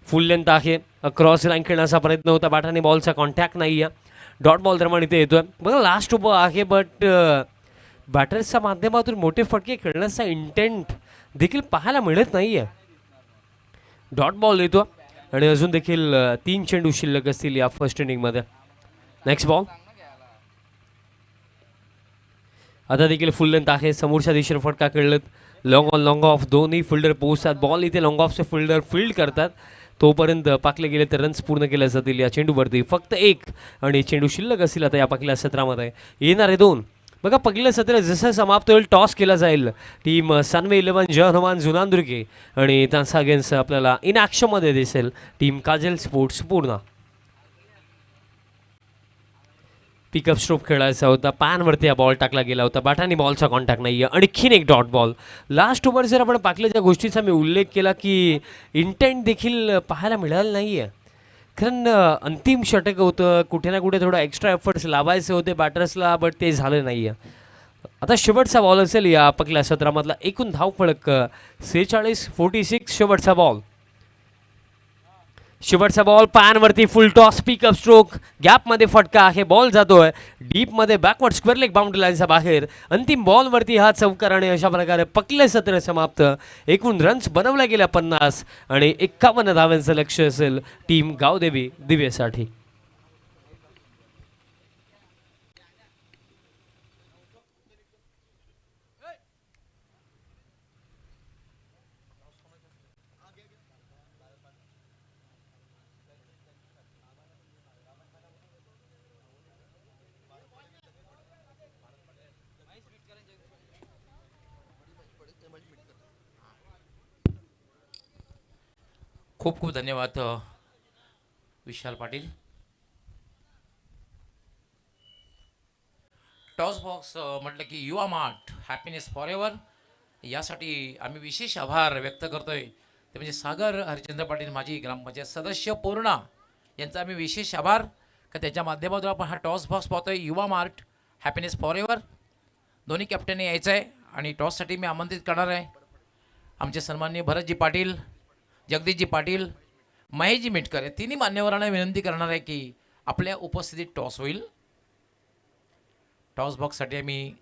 फुल लेंथ आहे, क्रॉस लाईन खेळण्याचा प्रयत्न होता, बॅटाने बॉलचा कॉन्टॅक्ट नाही आहे. डॉट बॉल दरम्यान इथे येतोय. बघा लास्ट ओव्हर आहे बट बॅटर्सच्या माध्यमातून मोठे फटके खेळण्याचा इंटेंट देखील पाहायला मिळत नाही आहे. डॉट बॉल येतो आणि अजून देखील 3 चेंडू शिल्लक असतील या फर्स्ट इनिंगमध्ये. नेक्स्ट बॉल आता देखील फुल लेंथ आहे, समोरच्या दिशेने फटका खेळलेत. लॉंग ऑफ दोन्ही फिल्डर पोहोचतात. बॉल इथे लॉंग ऑफचे फिल्डर फील्ड करतात. तोपर्यंत पाकले गेले तर रन्स पूर्ण केले जातील या चेंडूवरती. फक्त 1 आणि चेंडू शिल्लक असतील आता या पहिल्या सत्रामध्ये. येणारे 2 बघा, पहिलं सत्र जसं समाप्त होईल टॉस केला जाईल. टीम सनवे 11 जय हनुमान जुनांदुर्गे आणि त्यांचा अगेन्स्ट आपल्याला इन ॲक्शनमध्ये दिसेल team Kajal sports Purna. Pickup stroke खेळायचा होता, पॅनवरती हा बॉल टाकला गेला होता, बॅटाने बॉलचा कॉन्टॅक्ट नाही आहे. आणखीन एक डॉट बॉल. लास्ट ओव्हर जर आपण पाहिलं ज्या गोष्टीचा मी उल्लेख केला की इंटेंट देखील पाहायला मिळालं नाही आहे. कारण अंतिम षटक होतं, कुठे ना कुठे थोडं एक्स्ट्रा एफर्ट्स लावायचे होते बॅटर्सला, बट ते झालं नाही आहे. आता शेवटचा बॉल असेल या पहिल्या सत्रामधला. एकूण धावफलक 46-46. शेवटचा बॉल पॅनवरती फुल टॉस, पिकअप स्ट्रोक, गॅपमध्ये फटका आहे, बॉल जातोय डीपमध्ये बॅकवर्ड स्क्वेअर लेग बाउंड्री लाईनच्या बाहेर. अंतिम बॉलवरती हा चौकार आणि अशा प्रकारे पहिलं सत्र समाप्त. एकूण रन्स बनवल्या गेल्या 50 आणि 51 धावांचं लक्ष्य असेल टीम गावदेवी दिव्यासाठी. खूप खूप धन्यवाद विशाल पाटील. टॉस बॉक्स म्हटलं की युवा मार्ट हॅपीनेस फॉर एव्हर, यासाठी आम्ही विशेष आभार व्यक्त करतोय. ते म्हणजे सागर हरिचंद्र पाटील, माजी ग्रामपंचायत सदस्य पूर्णा, यांचा आम्ही विशेष आभार का त्याच्या माध्यमातून आपण हा टॉस बॉक्स पाहतोय. युवा मार्ट हॅपीनेस फॉर एव्हर. दोन्ही कॅप्टनने यायचं आहे आणि टॉससाठी मी आमंत्रित करणार आहे आमचे सन्माननीय भरतजी पाटील, जगदीशजी पाटील, महेशजी मिटकर या तिन्ही मान्यवरांना विनंती करणार आहे की आपल्या उपस्थितीत टॉस होईल. टॉस बॉक्ससाठी आम्ही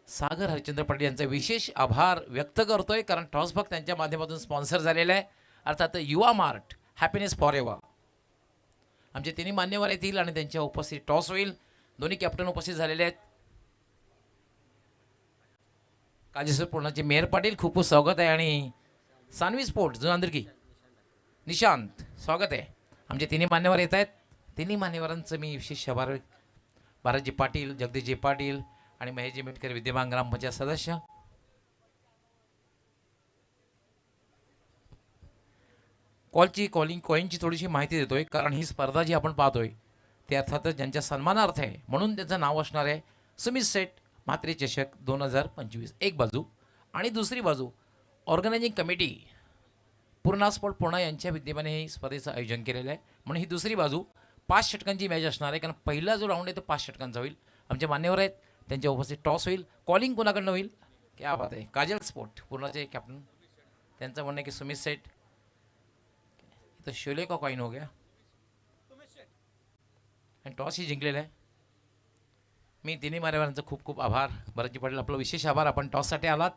सागर हरिचंद्र पाटील यांचा विशेष आभार व्यक्त करतोय, कारण टॉस बॉक्स त्यांच्या माध्यमातून स्पॉन्सर झालेला आहे. अर्थात युवा मार्ट हॅपीनेस फॉर एव्हर. आमचे तिन्ही मान्यवर येतील आणि त्यांच्या उपस्थितीत टॉस होईल. दोन्ही कॅप्टन उपस्थित झालेले आहेत. काजीसर पूर्णाचे मेयर पाटील, खूप खूप स्वागत आहे. आणि सानवी स्पोर्ट्स जुनांदुर्गी निशांत, स्वागत आहे. आमचे तिन्ही मान्यवर येत आहेत. तिन्ही मान्यवरांचं मी विशेष आभार. भारतजी पाटील, जगदीशजी पाटील आणि महेशजी मेटकर विद्यमान ग्रामपंचायत सदस्य. कॉईनची थोडीशी माहिती देतोय, कारण ही स्पर्धा जी आपण पाहतोय ते अर्थातच ज्यांच्या सन्मानार्थ आहे, म्हणून त्याचं नाव असणार आहे सुमित सेठ म्हात्रे चषक 2025. एक बाजू आणि दुसरी बाजू organising committee Purna sport Pune यांच्या विद्यमाने ही स्पर्धेचं आयोजन केलेलं आहे. म्हणून ही दुसरी बाजू 5 षटकांची मॅच असणार आहे, कारण पहिला जो राऊंड आहे तो 5 षटकांचा होईल. आमचे मान्यवर आहेत, त्यांच्या उपस्थित टॉस होईल. कॉलिंग कोणाकडनं होईल? क्या बात आहे. काजल स्पोर्ट पूर्णाचे कॅप्टन, त्यांचं म्हणणं आहे की सुमित सेठ. तो शोले का कॉइन हो गया आणि टॉस ही जिंकलेला आहे. मी तिन्ही मान्यवरांचं खूप खूप आभार. भरतजी पाटील, आपलं विशेष आभार, आपण टॉससाठी आलात.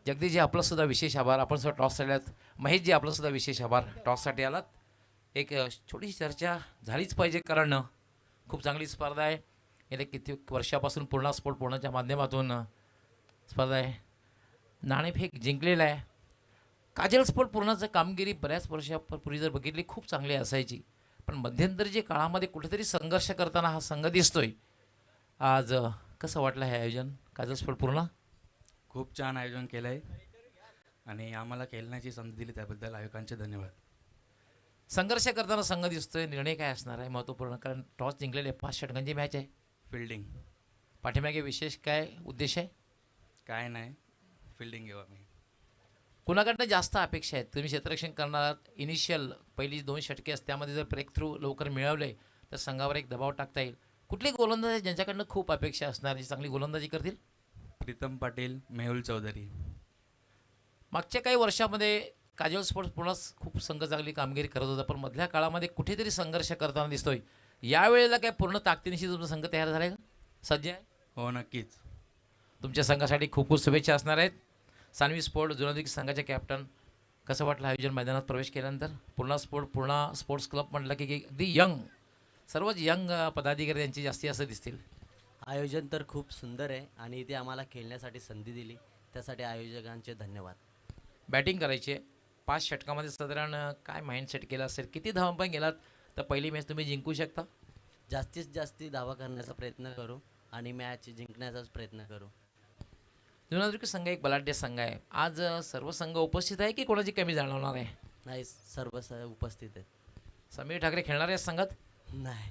जगदीशजी, आपलं सुद्धा विशेष आभार, आपण सुद्धा टॉससाठी आलात. महेशजी, आपलं सुद्धा विशेष आभार, टॉससाठी आलात. एक छोटीशी चर्चा झालीच पाहिजे, कारण खूप चांगली स्पर्धा आहे. गेल्या किती वर्षापासून पूर्णा स्पोर्ट पुण्याच्या माध्यमातून स्पर्धा आहे. नाणेफेक जिंकलेला आहे. काजल स्पोर्ट पूर्णाचं कामगिरी बऱ्याच वर्षापूर्वी जर बघितली खूप चांगली असायची, पण मध्यंतरीच्या काळामध्ये कुठेतरी संघर्ष करताना हा संघ दिसतोय. आज कसं वाटलं हे आयोजन काजल स्पोर्ट पूर्णा? खूप छान आयोजन केलं आहे आणि आम्हाला खेळण्याची संधी दिली त्याबद्दल आयोजकांचे धन्यवाद. संघर्ष करताना संघ दिसतोय. निर्णय काय असणार आहे महत्त्वपूर्ण, कारण टॉस जिंकलेले 5 षटकांची मॅच आहे. फिल्डिंग पाठीमागे विशेष काय उद्देश आहे? काय नाही, फिल्डिंग घेऊ आम्ही. कुणाकडनं जास्त अपेक्षा आहेत? तुम्ही क्षेत्ररक्षण करणार, इनिशियल पहिली 2 षटके असतात, त्यामध्ये जर ब्रेक थ्रू लवकर मिळवले तर संघावर एक दबाव टाकता येईल. कुठले गोलंदाज आहेत ज्यांच्याकडनं खूप अपेक्षा असणार, जी चांगली गोलंदाजी करतील? प्रीतम पाटील, मेहुल चौधरी. मागच्या काही वर्षामध्ये काजल स्पोर्ट्स पुन्हा खूप संघ चांगली कामगिरी करत होता, पण मधल्या काळामध्ये कुठेतरी संघर्ष करताना दिसतोय. यावेळेला काय पूर्ण ताकदीनिशी तुमचा संघ तयार झाला आहे का? सज्ज आहे? हो, नक्कीच. तुमच्या संघासाठी खूप खूप शुभेच्छा असणार आहेत. सानवी स्पोर्ट जुनादिक संघाचे कॅप्टन, कसं वाटलं आयोजन मैदानात प्रवेश केल्यानंतर? पूर्णा स्पोर्ट्स क्लब म्हटलं की अगदी यंग, सर्वच यंग पदाधिकारी यांची जास्ती असं दिसतील. आयोजन तर खूप सुंदर आहे आणि इथे आम्हाला खेळण्यासाठी संधी दिली, त्यासाठी आयोजकांचे धन्यवाद. बॅटिंग करायची आहे. 5 षटकामध्ये साधारण काय माइंडसेट केला असेल? किती धावा पण गेलात तर पहिली मॅच तुम्ही जिंकू शकता? जास्तीत जास्त धावा करण्याचा प्रयत्न करू आणि मॅच जिंकण्याचाच प्रयत्न करू. जुनादिक संघ एक बलाढ्य संघ आहे. आज सर्व संघ उपस्थित आहे की कोणाची कमी जाणवणार आहे? नाही, सर्व उपस्थित आहेत. समीर ठाकरे खेळणार आहे संघात? नाही.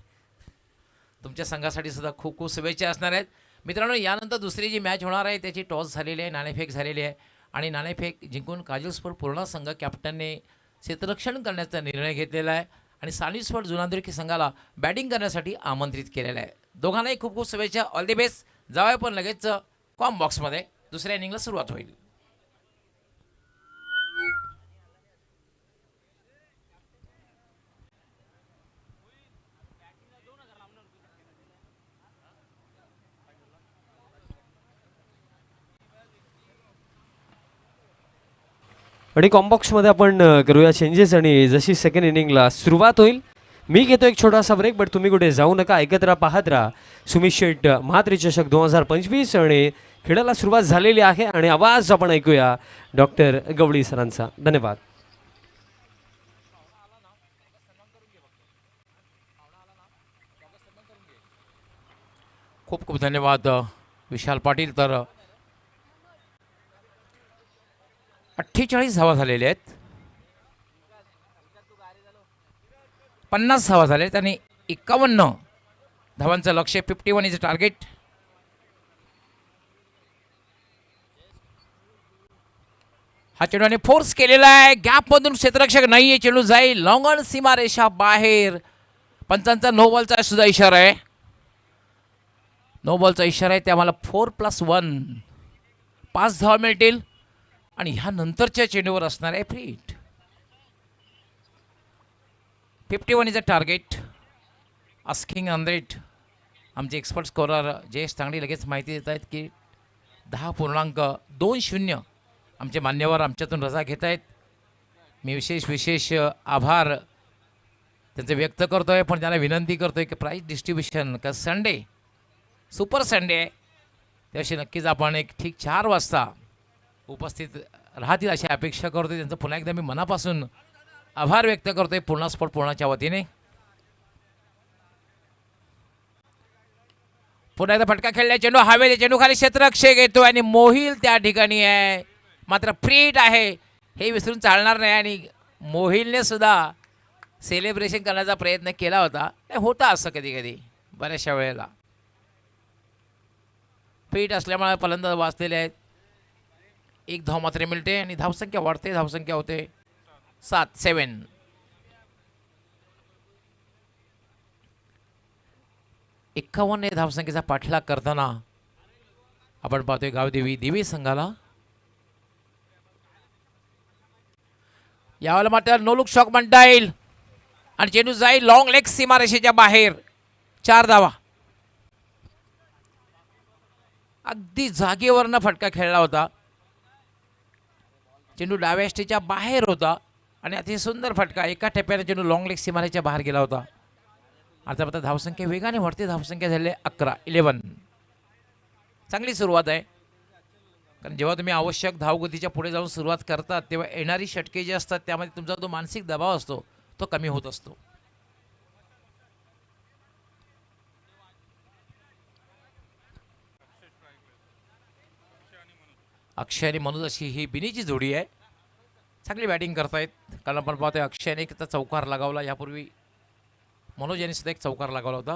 तुमच्या संघासाठी सुद्धा खूप खूप शुभेच्छा असणार आहेत. मित्रांनो, यानंतर दुसरी जी मॅच होणार आहे त्याची टॉस झालेली आहे, नाणेफेक झालेली आहे आणि नाणेफेक जिंकून काजल स्पोर्ट पूर्णा संघ कॅप्टनने क्षेत्ररक्षण करण्याचा निर्णय घेतलेला आहे आणि सानवी स्पोर्ट जुनादिक संघाला बॅटिंग करण्यासाठी आमंत्रित केलेलं आहे. दोघांनाही खूप खूप शुभेच्छा. All the best. जाऊया पण लगेच कॉम बॉक्समध्ये. दुसऱ्या इनिंगला सुरुवात होईल. आणि कॉम्बॉक्समध्ये आपण करूया चेंजेस आणि जशी सेकंड इनिंगला सुरुवात होईल मी घेतो एक छोटासा ब्रेक, बट तुम्ही कुठे जाऊ नका, ऐकत राहा, पाहत राहा सुमित शेट म्हात्रे चषक 2025 आणि खेळाला सुरुवात झालेली आहे आणि आवाज आपण ऐकूया डॉक्टर गवळी सरांचा. धन्यवाद. खूप खूप धन्यवाद विशाल पाटील. तर 48 धावा झालेल्या आहेत, 50 धावा झाल्या आहेत आणि 51 धावांचं लक्ष्य. 51 इज टार्गेट. हा चेंडूने फोर्स केलेला आहे, गॅपमधून क्षेत्ररक्षक नाही आहे, चेंडू जाईल लॉंग ऑन सीमारेषा बाहेर. पंचांचा नो बॉलचा सुद्धा इशारा आहे. नो बॉलचा इशारा आहे, ते आम्हाला 4+1 5 धावा मिळतील आणि ह्या नंतरच्या चेंडूवर असणार आहे free hit. 51 is a target. Asking 100. आमचे एक्सपर्ट स्कोरर जयेश तांगडी लगेच माहिती देत आहेत की 10.20 आमचे मान्यवर आमच्यातून रजा घेत आहेत. मी विशेष आभार त्यांचे व्यक्त करतो आहे, पण त्यांना विनंती करतो आहे की प्राईज डिस्ट्रीब्युशन का संडे सुपर संडे आहे, त्याशी नक्कीच आपण एक ठीक 4 वाजता उपस्थित राहतील अशी अपेक्षा करतोय. त्यांचं पुन्हा एकदा मी मनापासून आभार व्यक्त करतोय पूर्णा स्पोर्ट पूर्णाच्या वतीने. पुन्हा एकदा फटका खेळलाय, चेंडू हवेत, चेंडू खाली क्षेत्ररक्षक येतो आणि मोहिल त्या ठिकाणी आहे, मात्र फ्रीट आहे हे विसरून चालणार नाही. आणि मोहिलने सुद्धा सेलिब्रेशन करण्याचा प्रयत्न केला होता. होता असं कधी कधी बऱ्याचशा वेळेला. फ्रीट असल्यामुळे फलंदाज वाचलेले आहेत. एक धाव मात्र मिळते आणि धावसंख्या वाढते, धावसंख्या होते 7. 51 धावसंख्येचा पाठलाग करताना आपण पाहतोय गावदेवी देवी संघाला. यावेळेला मात्र नो लुक शॉक म्हणता येईल आणि चेंडू जाईल लॉंग लेग सीमारेषेच्या बाहेर. 4 धावा. अगदी जागेवरनं फटका खेळला होता. चेंडू डाव्या स्टेच्या बाहेर होता आणि अतिशय सुंदर फटका. एका टप्प्याने चेंडू लॉंग लेग सीमारेच्या बाहेर गेला होता. आता मात्र धावसंख्या वेगाने वाढते. धावसंख्या झाली 11. चांगली सुरुवात आहे, कारण जेव्हा तुम्ही आवश्यक धावगतीच्या पुढे जाऊन सुरुवात करतात तेव्हा येणारी षटके जी असतात त्यामध्ये तुमचा जो मानसिक दबाव असतो तो कमी होत असतो. अक्षय आणि मनोज अशी ही बिनीची जोडी आहे. चांगली बॅटिंग करतायत, कारण आपण पाहतोय अक्षयने एक चौकार लगावला. यापूर्वी मनोज यांनी सुद्धा एक चौकार लगावला होता.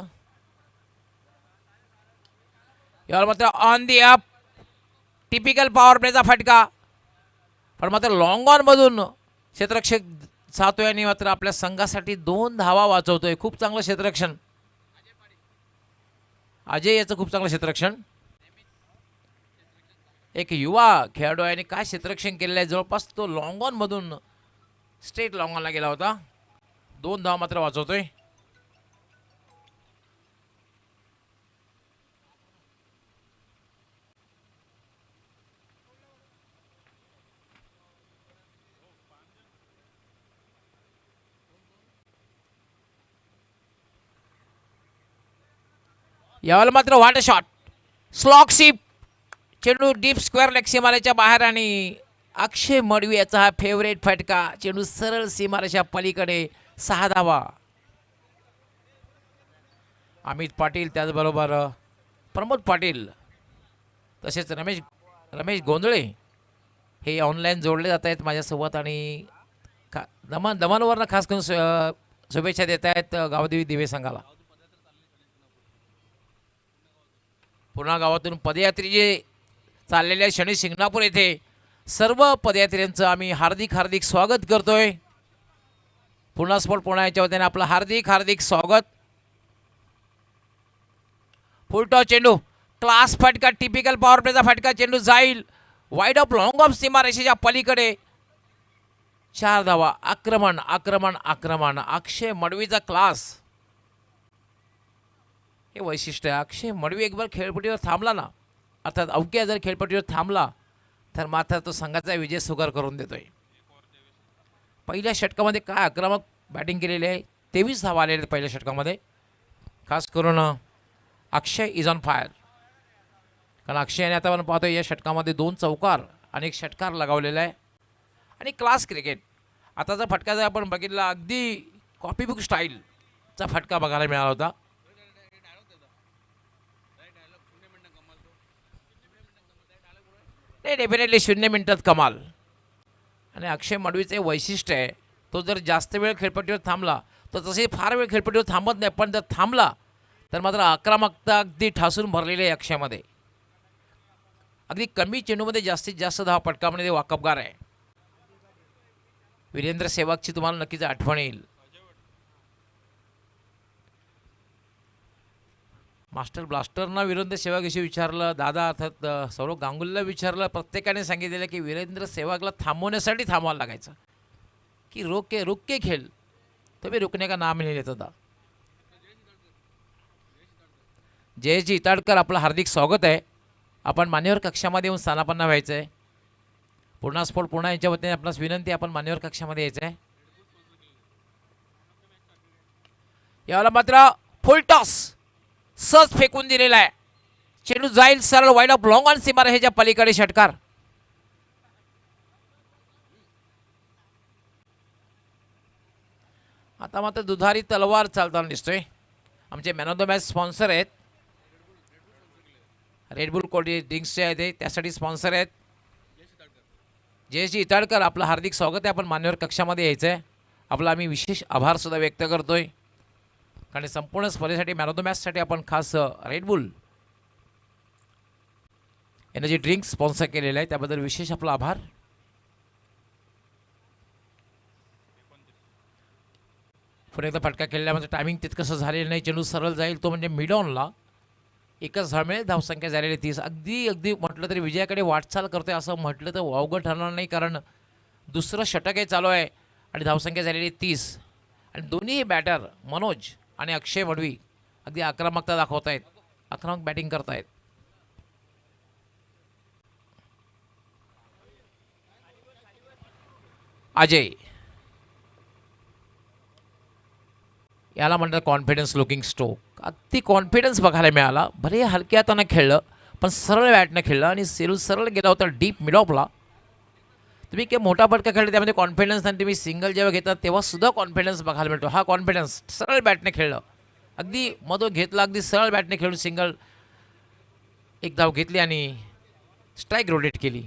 यावर मात्र on the up typical power प्लेचा फटका, पण मात्र लॉंग ऑन मधून क्षेत्ररक्षक जातोय आणि मात्र आपल्या संघासाठी 2 धावा वाचवतोय. खूप चांगलं क्षेत्ररक्षण अजय याचं, खूप चांगलं क्षेत्ररक्षण. एक युवा खेळाडू आहे आणि काय क्षेत्ररक्षण केलेलं आहे. जवळपास तो लॉंग ऑन मधून स्ट्रेट लॉंग ऑनला गेला होता. 2 धावा मात्र वाचवतोय. यावेळेला मात्र वाट शॉट स्लॉक शिप, चेंडू डीप स्क्वेअर लेग सीमारेच्या बाहेर आणि अक्षय मडवी याचा हा फेवरेट फटका. चेंडू सरळ सीमारेच्या पलीकडे. 6 धावा. अमित पाटील, त्याचबरोबर प्रमोद पाटील, तसेच रमेश गोंधळे हे ऑनलाईन जोडले जात आहेत माझ्यासोबत आणि दमनवरनं खास करून शुभेच्छा देत आहेत गावदेवी दिवे संघाला. पुन्हा गावातून पदयात्री जे चाललेल्या शनी शिंगणापूर येथे सर्व पदयात्र्यांचं आम्ही हार्दिक स्वागत करतोय. पुन्हा स्पोर्ट पुन्हा याच्या वतीने आपलं हार्दिक स्वागत. फुलटॉस चेंडू, क्लास फटका, टिपिकल पॉवर प्लेचा फटका. चेंडू जाईल वाईड ऑफ लॉंग ऑफ सीमारेषेच्या पलीकडे. 4 धावा. आक्रमण. अक्षय मडवीचा क्लास, हे वैशिष्ट्य आहे. अक्षय मडवी एकबार खेळपट्टीवर थांबला ना, अर्थात अवक्या जर खेळपट्टीवर थांबला तर मात्र तो संघाचा विजय सुकर करून देतोय. पहिल्या षटकामध्ये काय आक्रमक बॅटिंग केलेली आहे. 23 धावा आलेले पहिल्या षटकामध्ये. खास करून अक्षय इज ऑन फायर, कारण अक्षयने आता आपण पाहतोय या षटकामध्ये 2 चौकार आणि 1 षटकार लगावलेला आहे. आणि क्लास क्रिकेट आताचा फटका जर आपण बघितला अगदी कॉपीबुक स्टाईलचा फटका बघायला मिळाला होता. नाही, डेफिनेटली 0 मिनिटात कमाल. आणि अक्षय मडवीचे वैशिष्ट्य आहे, तो जर जास्त वेळ खेळपट्टीवर थांबला तर तसे फार वेळ खेळपट्टीवर थांबत नाही, पण जर थांबला तर मात्र आक्रमकता अगदी ठासून भरलेली आहे अक्षयमध्ये. अगदी कमी चेंडूमध्ये जास्तीत जास्त धावा पटकावण्यामध्ये वाकबगार आहे. वीरेंद्र सेहवागची तुम्हाला नक्कीच आठवण येईल. मास्टर ब्लास्टरना वीरेंद्र सेहवागविषयी विचारलं, दादा अर्थात सौरव गांगुलीला विचारलं, प्रत्येकाने सांगितलेलं की वीरेंद्र सेहवागला थांबवण्यासाठी थांबावं लागायचं, की रुक के खेल, तो भी रुकने का नाम नहीं लेता था. जयजी इताडकर, आपलं हार्दिक स्वागत आहे. आपण मान्यवर कक्षामध्ये येऊन स्थानापन्न व्हायचं आहे. पूर्णा स्पोर्ट पुन्हा यांच्या वतीने आपणास विनंती, आपण मान्यवर कक्षामध्ये यायचं आहे. याला मात्र फुल टॉस सहज फेकून दिलेला आहे. चेंडू जाईल सरळ वाईड ऑफ लॉंग ऑन सीमारेषेच्या पलीकडे. षटकार. आता मात्र दुधारी तलवार चालताना दिसतोय. आमचे man of the match sponsor आहेत. रेडबुल कोल्ड ड्रिंक्सचे आहे ते, त्यासाठी स्पॉन्सर आहेत. जयश्री इताडकर, आपलं हार्दिक स्वागत आहे. आपण मान्यवर कक्षामध्ये यायचं आहे. आपला आम्ही विशेष आभारसुद्धा व्यक्त करतोय, कारण संपूर्ण स्पर्धेसाठी मॅन ऑफ द मॅचसाठी आपण खास रेडबुल एनर्जी ड्रिंक स्पॉन्सर केलेलं आहे, त्याबद्दल विशेष आपला आभार. पुढे एकदा फटका खेळल्यामध्ये टायमिंग तितकंसं झालेलं नाही. चेंडू सरळ जाईल तो म्हणजे मिडॉनला. एकच धाव मिळेल. धावसंख्या झालेली 30. अगदी म्हटलं तरी विजयाकडे वाटचाल करतोय असं म्हटलं तर वावगं ठरणार नाही, कारण दुसरं षटक हे चालू आहे आणि धावसंख्या झालेली 30. आणि दोन्ही बॅटर मनोज आणि अक्षय मडवी अगदी आक्रमकता दाखवत आहेत, आक्रमक बॅटिंग करतायत. अजय, याला म्हणतात कॉन्फिडन्स लुकिंग स्ट्रोक. अगदी कॉन्फिडन्स बघायला मिळाला. भले हलक्या हातानं खेळलं, पण सरळ बॅटनं खेळलं आणि सरळ गेला होता डीप मिडऑफला. तुम्ही काही मोठा फटका खेळला त्यामध्ये कॉन्फिडन्स, आणि तुम्ही सिंगल जेव्हा घेतात तेव्हा सुद्धा कॉन्फिडन्स बघायला मिळतो. हा कॉन्फिडन्स सरळ बॅटने खेळलं, अगदी मधो घेतला, अगदी सरळ बॅटने खेळून सिंगल एक धाव घेतली आणि स्ट्राईक रोटेट केली.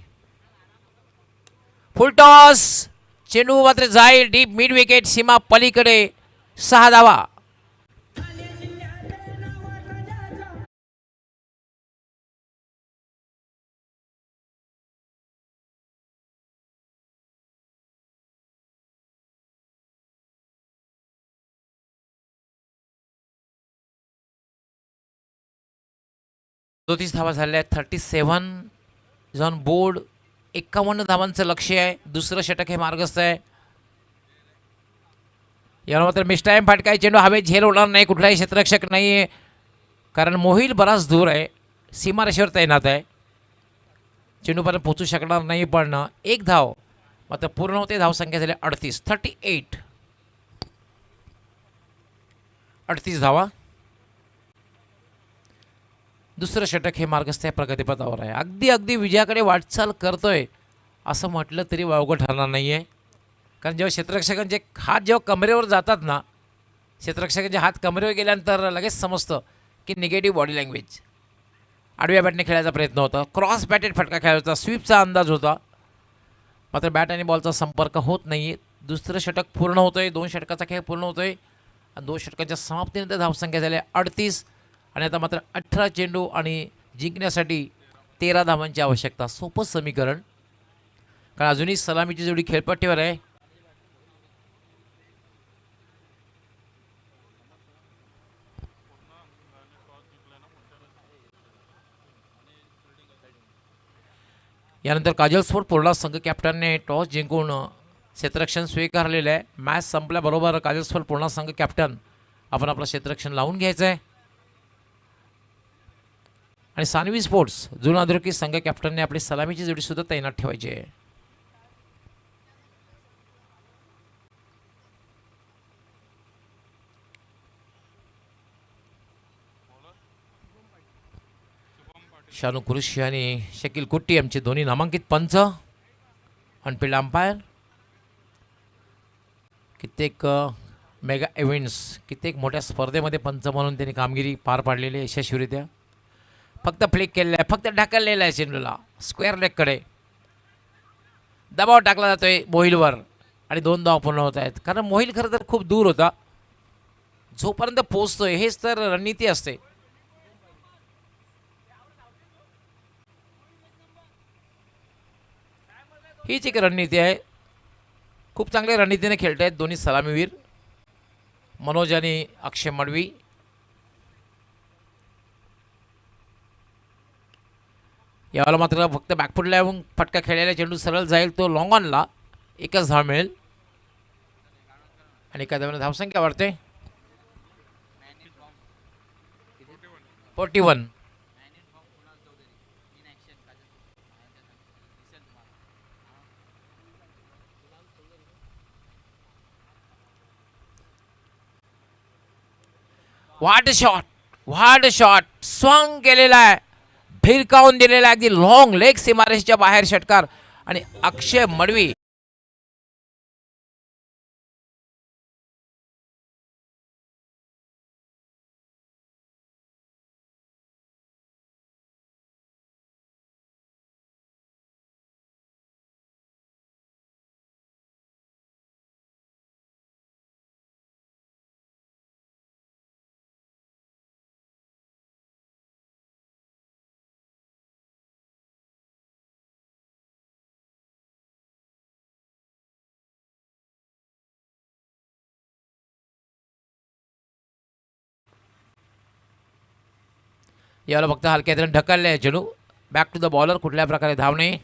फुल टॉस, चेंडू मात्र जाईल डीप मिड विकेट सीमा पलीकडे. 6 धावा. दोतीस धावा झाल्या आहेत. 37 ऑन बोर्ड. 51 धावांचं लक्ष्य आहे. दुसरं षटक हे मार्गस्थ आहे. याला मात्र मिस्टाईम फटका आहे. चेंडू हवेत झेल होणार नाही. कुठलाही क्षेत्ररक्षक नाही आहे, कारण मोहिल बराच दूर आहे, सीमारेषेवर तैनात आहे. चेंडूपर्यंत पोचू शकणार नाही, पण एक धाव मात्र पूर्ण होते. धावसंख्या झाली 38. 38 धावा. दुसरं षटक हे मार्गस्थ आहे, प्रगतीपथावर आहे. अगदी विजयाकडे वाटचाल करतोय असं म्हटलं तरी वावगं ठरणार नाही आहे, कारण जेव्हा क्षेत्ररक्षकांचे हात जेव्हा कमरेवर जातात ना, क्षेत्ररक्षकांचे हात कमरेवर गेल्यानंतर लगेच समजतं की निगेटिव्ह बॉडी लँग्वेज. आडव्या बॅटने खेळायचा प्रयत्न होता, क्रॉस बॅटेड फटका खेळायचा, स्वीपचा अंदाज होता, मात्र बॅट आणि बॉलचा संपर्क होत नाही आहे. दुसरं षटक पूर्ण होतं आहे. 2 षटकाचा खेळ पूर्ण होतो आहे आणि 2 षटकांच्या समाप्तीनंतर धावसंख्या झाली 38. आणि आता मात्र 18 चेंडू आणि जिंकण्यासाठी 13 धावांची आवश्यकता. सोपं समीकरण, कारण अजूनही सलामीची जोडी खेळपट्टीवर आहे. यानंतर काजल स्पोर्ट पूर्णा संघ कॅप्टनने टॉस जिंकून क्षेत्ररक्षण स्वीकारलेलं आहे. मॅच संपल्याबरोबर काजल स्पोर्ट पूर्णा संघ कॅप्टन आपण आपलं क्षेत्ररक्षण लावून घ्यायचं आहे. आणि सानवी स्पोर्ट्स जुना अधोरेखित संघ कॅप्टनने आपली सलामीची जोडीसुद्धा तैनात ठेवायची आहे. शानू कुरुशी आणि शकील कुट्टी यांचे दोन्ही नामांकित पंच, अनफिल्ड अंपायर. कित्येक मेगा इव्हेंट्स, कित्येक मोठ्या स्पर्धेमध्ये पंच म्हणून त्यांनी कामगिरी पार पाडलेली आहे यशस्वीरित्या. फक्त फ्लिक केलेला आहे, फक्त ढकललेला आहे चेंडूला स्क्वेअर लेगकडे. दबाव टाकला जातोय मोहिलवर आणि 2 धावा पूर्ण होत आहेत, कारण मोहिल खरं तर खूप दूर होता. जोपर्यंत पोहोचतोय हेच तर रणनीती असते. हीच एक रणनीती आहे. खूप चांगल्या रणनीतीने खेळत आहेत दोन्ही सलामीवीर मनोज आणि अक्षय मडवी. यावेळेला मात्र फक्त बॅकफुटला येऊन फटका खेळलेला चेंडू सरळ जाईल, तो लॉंग ऑनला. एकच धाव मिळेल आणि एका धावाने धावसंख्या वाढते 41. व्हाट शॉट स्वंग केलेला आहे, भिरकावून दिलेला आहे, अगदी लॉंग लेग सीमारेषेच्या बाहेर षटकार. आणि अक्षय मडवी याला फक्त हलक्या हाताने ढकलले आहे चेंडू. Back to the bowler. कुठल्या प्रकारे धावणे.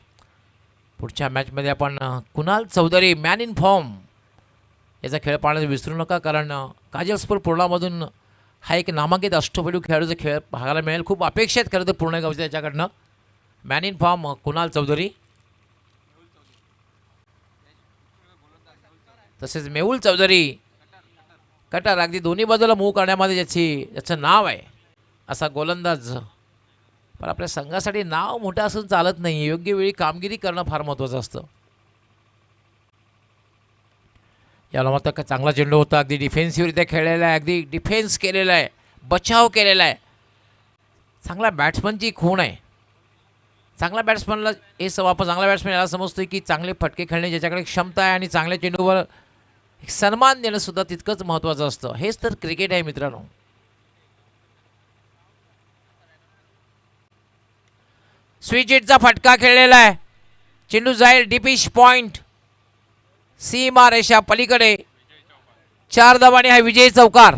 पुढच्या मॅचमध्ये आपण Kunal Chaudhari man in form याचा खेळ पाहण्याचं विसरू नका, कारण काजलस्पूर पूर्णामधून हा एक नामांकित अष्टपैलू खेळाडूचा खेळ पाहायला मिळेल. खूप अपेक्षित खरं तर पूर्ण गावच्या याच्याकडनं. Man in form Kunal Chaudhari. तसेच मेहुल चौधरी कटर अगदी दोन्ही बाजूला मूव्ह करण्यामध्ये ज्याचं नाव आहे असा गोलंदाज. पण आपल्या संघासाठी नाव मोठं असून चालत नाही, योग्य वेळी कामगिरी करणं फार महत्त्वाचं असतं. याला मात्र चांगला चेंडू होता. अगदी डिफेन्सिव्हरित्या खेळलेला आहे, अगदी डिफेन्स केलेला आहे, बचाव केलेला आहे. चांगला बॅट्समनची खूण आहे. चांगला बॅट्समनला आपण चांगला बॅट्समन याला समजतो की चांगले फटके खेळणे ज्याच्याकडे क्षमता आहे आणि चांगल्या चेंडूवर एक सन्मान देणं सुद्धा तितकंच महत्त्वाचं असतं. हेच तर क्रिकेट आहे मित्रांनो. स्विच हिटचा फटका खेळलेला आहे. चेंडू जाईल डीपिश पॉइंट सीमा रेषा पलीकडे. 4 धावांनी हा विजयी चौकार.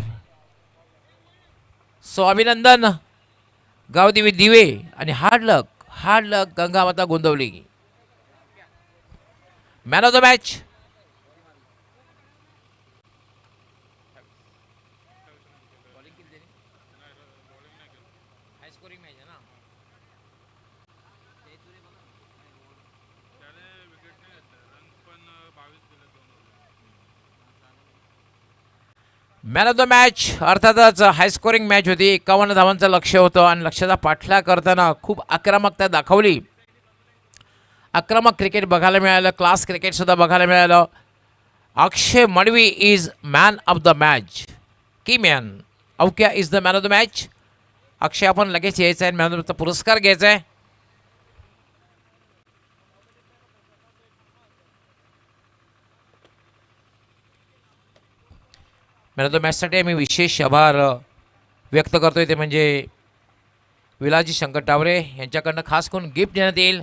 सो अभिनंदन गावदेवी दिवे आणि hard luck Gangamata Gondavali. Man of the match man of the match अर्थातच हाय स्कोरिंग मॅच होती. 51 धावांचं लक्ष्य होतं आणि लक्ष्याचा पाठलाग करताना खूप आक्रमकता दाखवली. आक्रमक क्रिकेट बघायला मिळालं, क्लास क्रिकेटसुद्धा बघायला मिळालं. Akshay Madvi is man of the match. की मॅन अवक्या is the man of the match. Akshay आपण लगेच यायचं आहे, मॅन ऑफ द पुरस्कार घ्यायचा आहे. मॅन ऑफ द मॅचसाठी आम्ही विशेष आभार व्यक्त करतोय, ते म्हणजे विलाजी शंकर टावरे यांच्याकडनं खास करून गिफ्ट देण्यात येईल.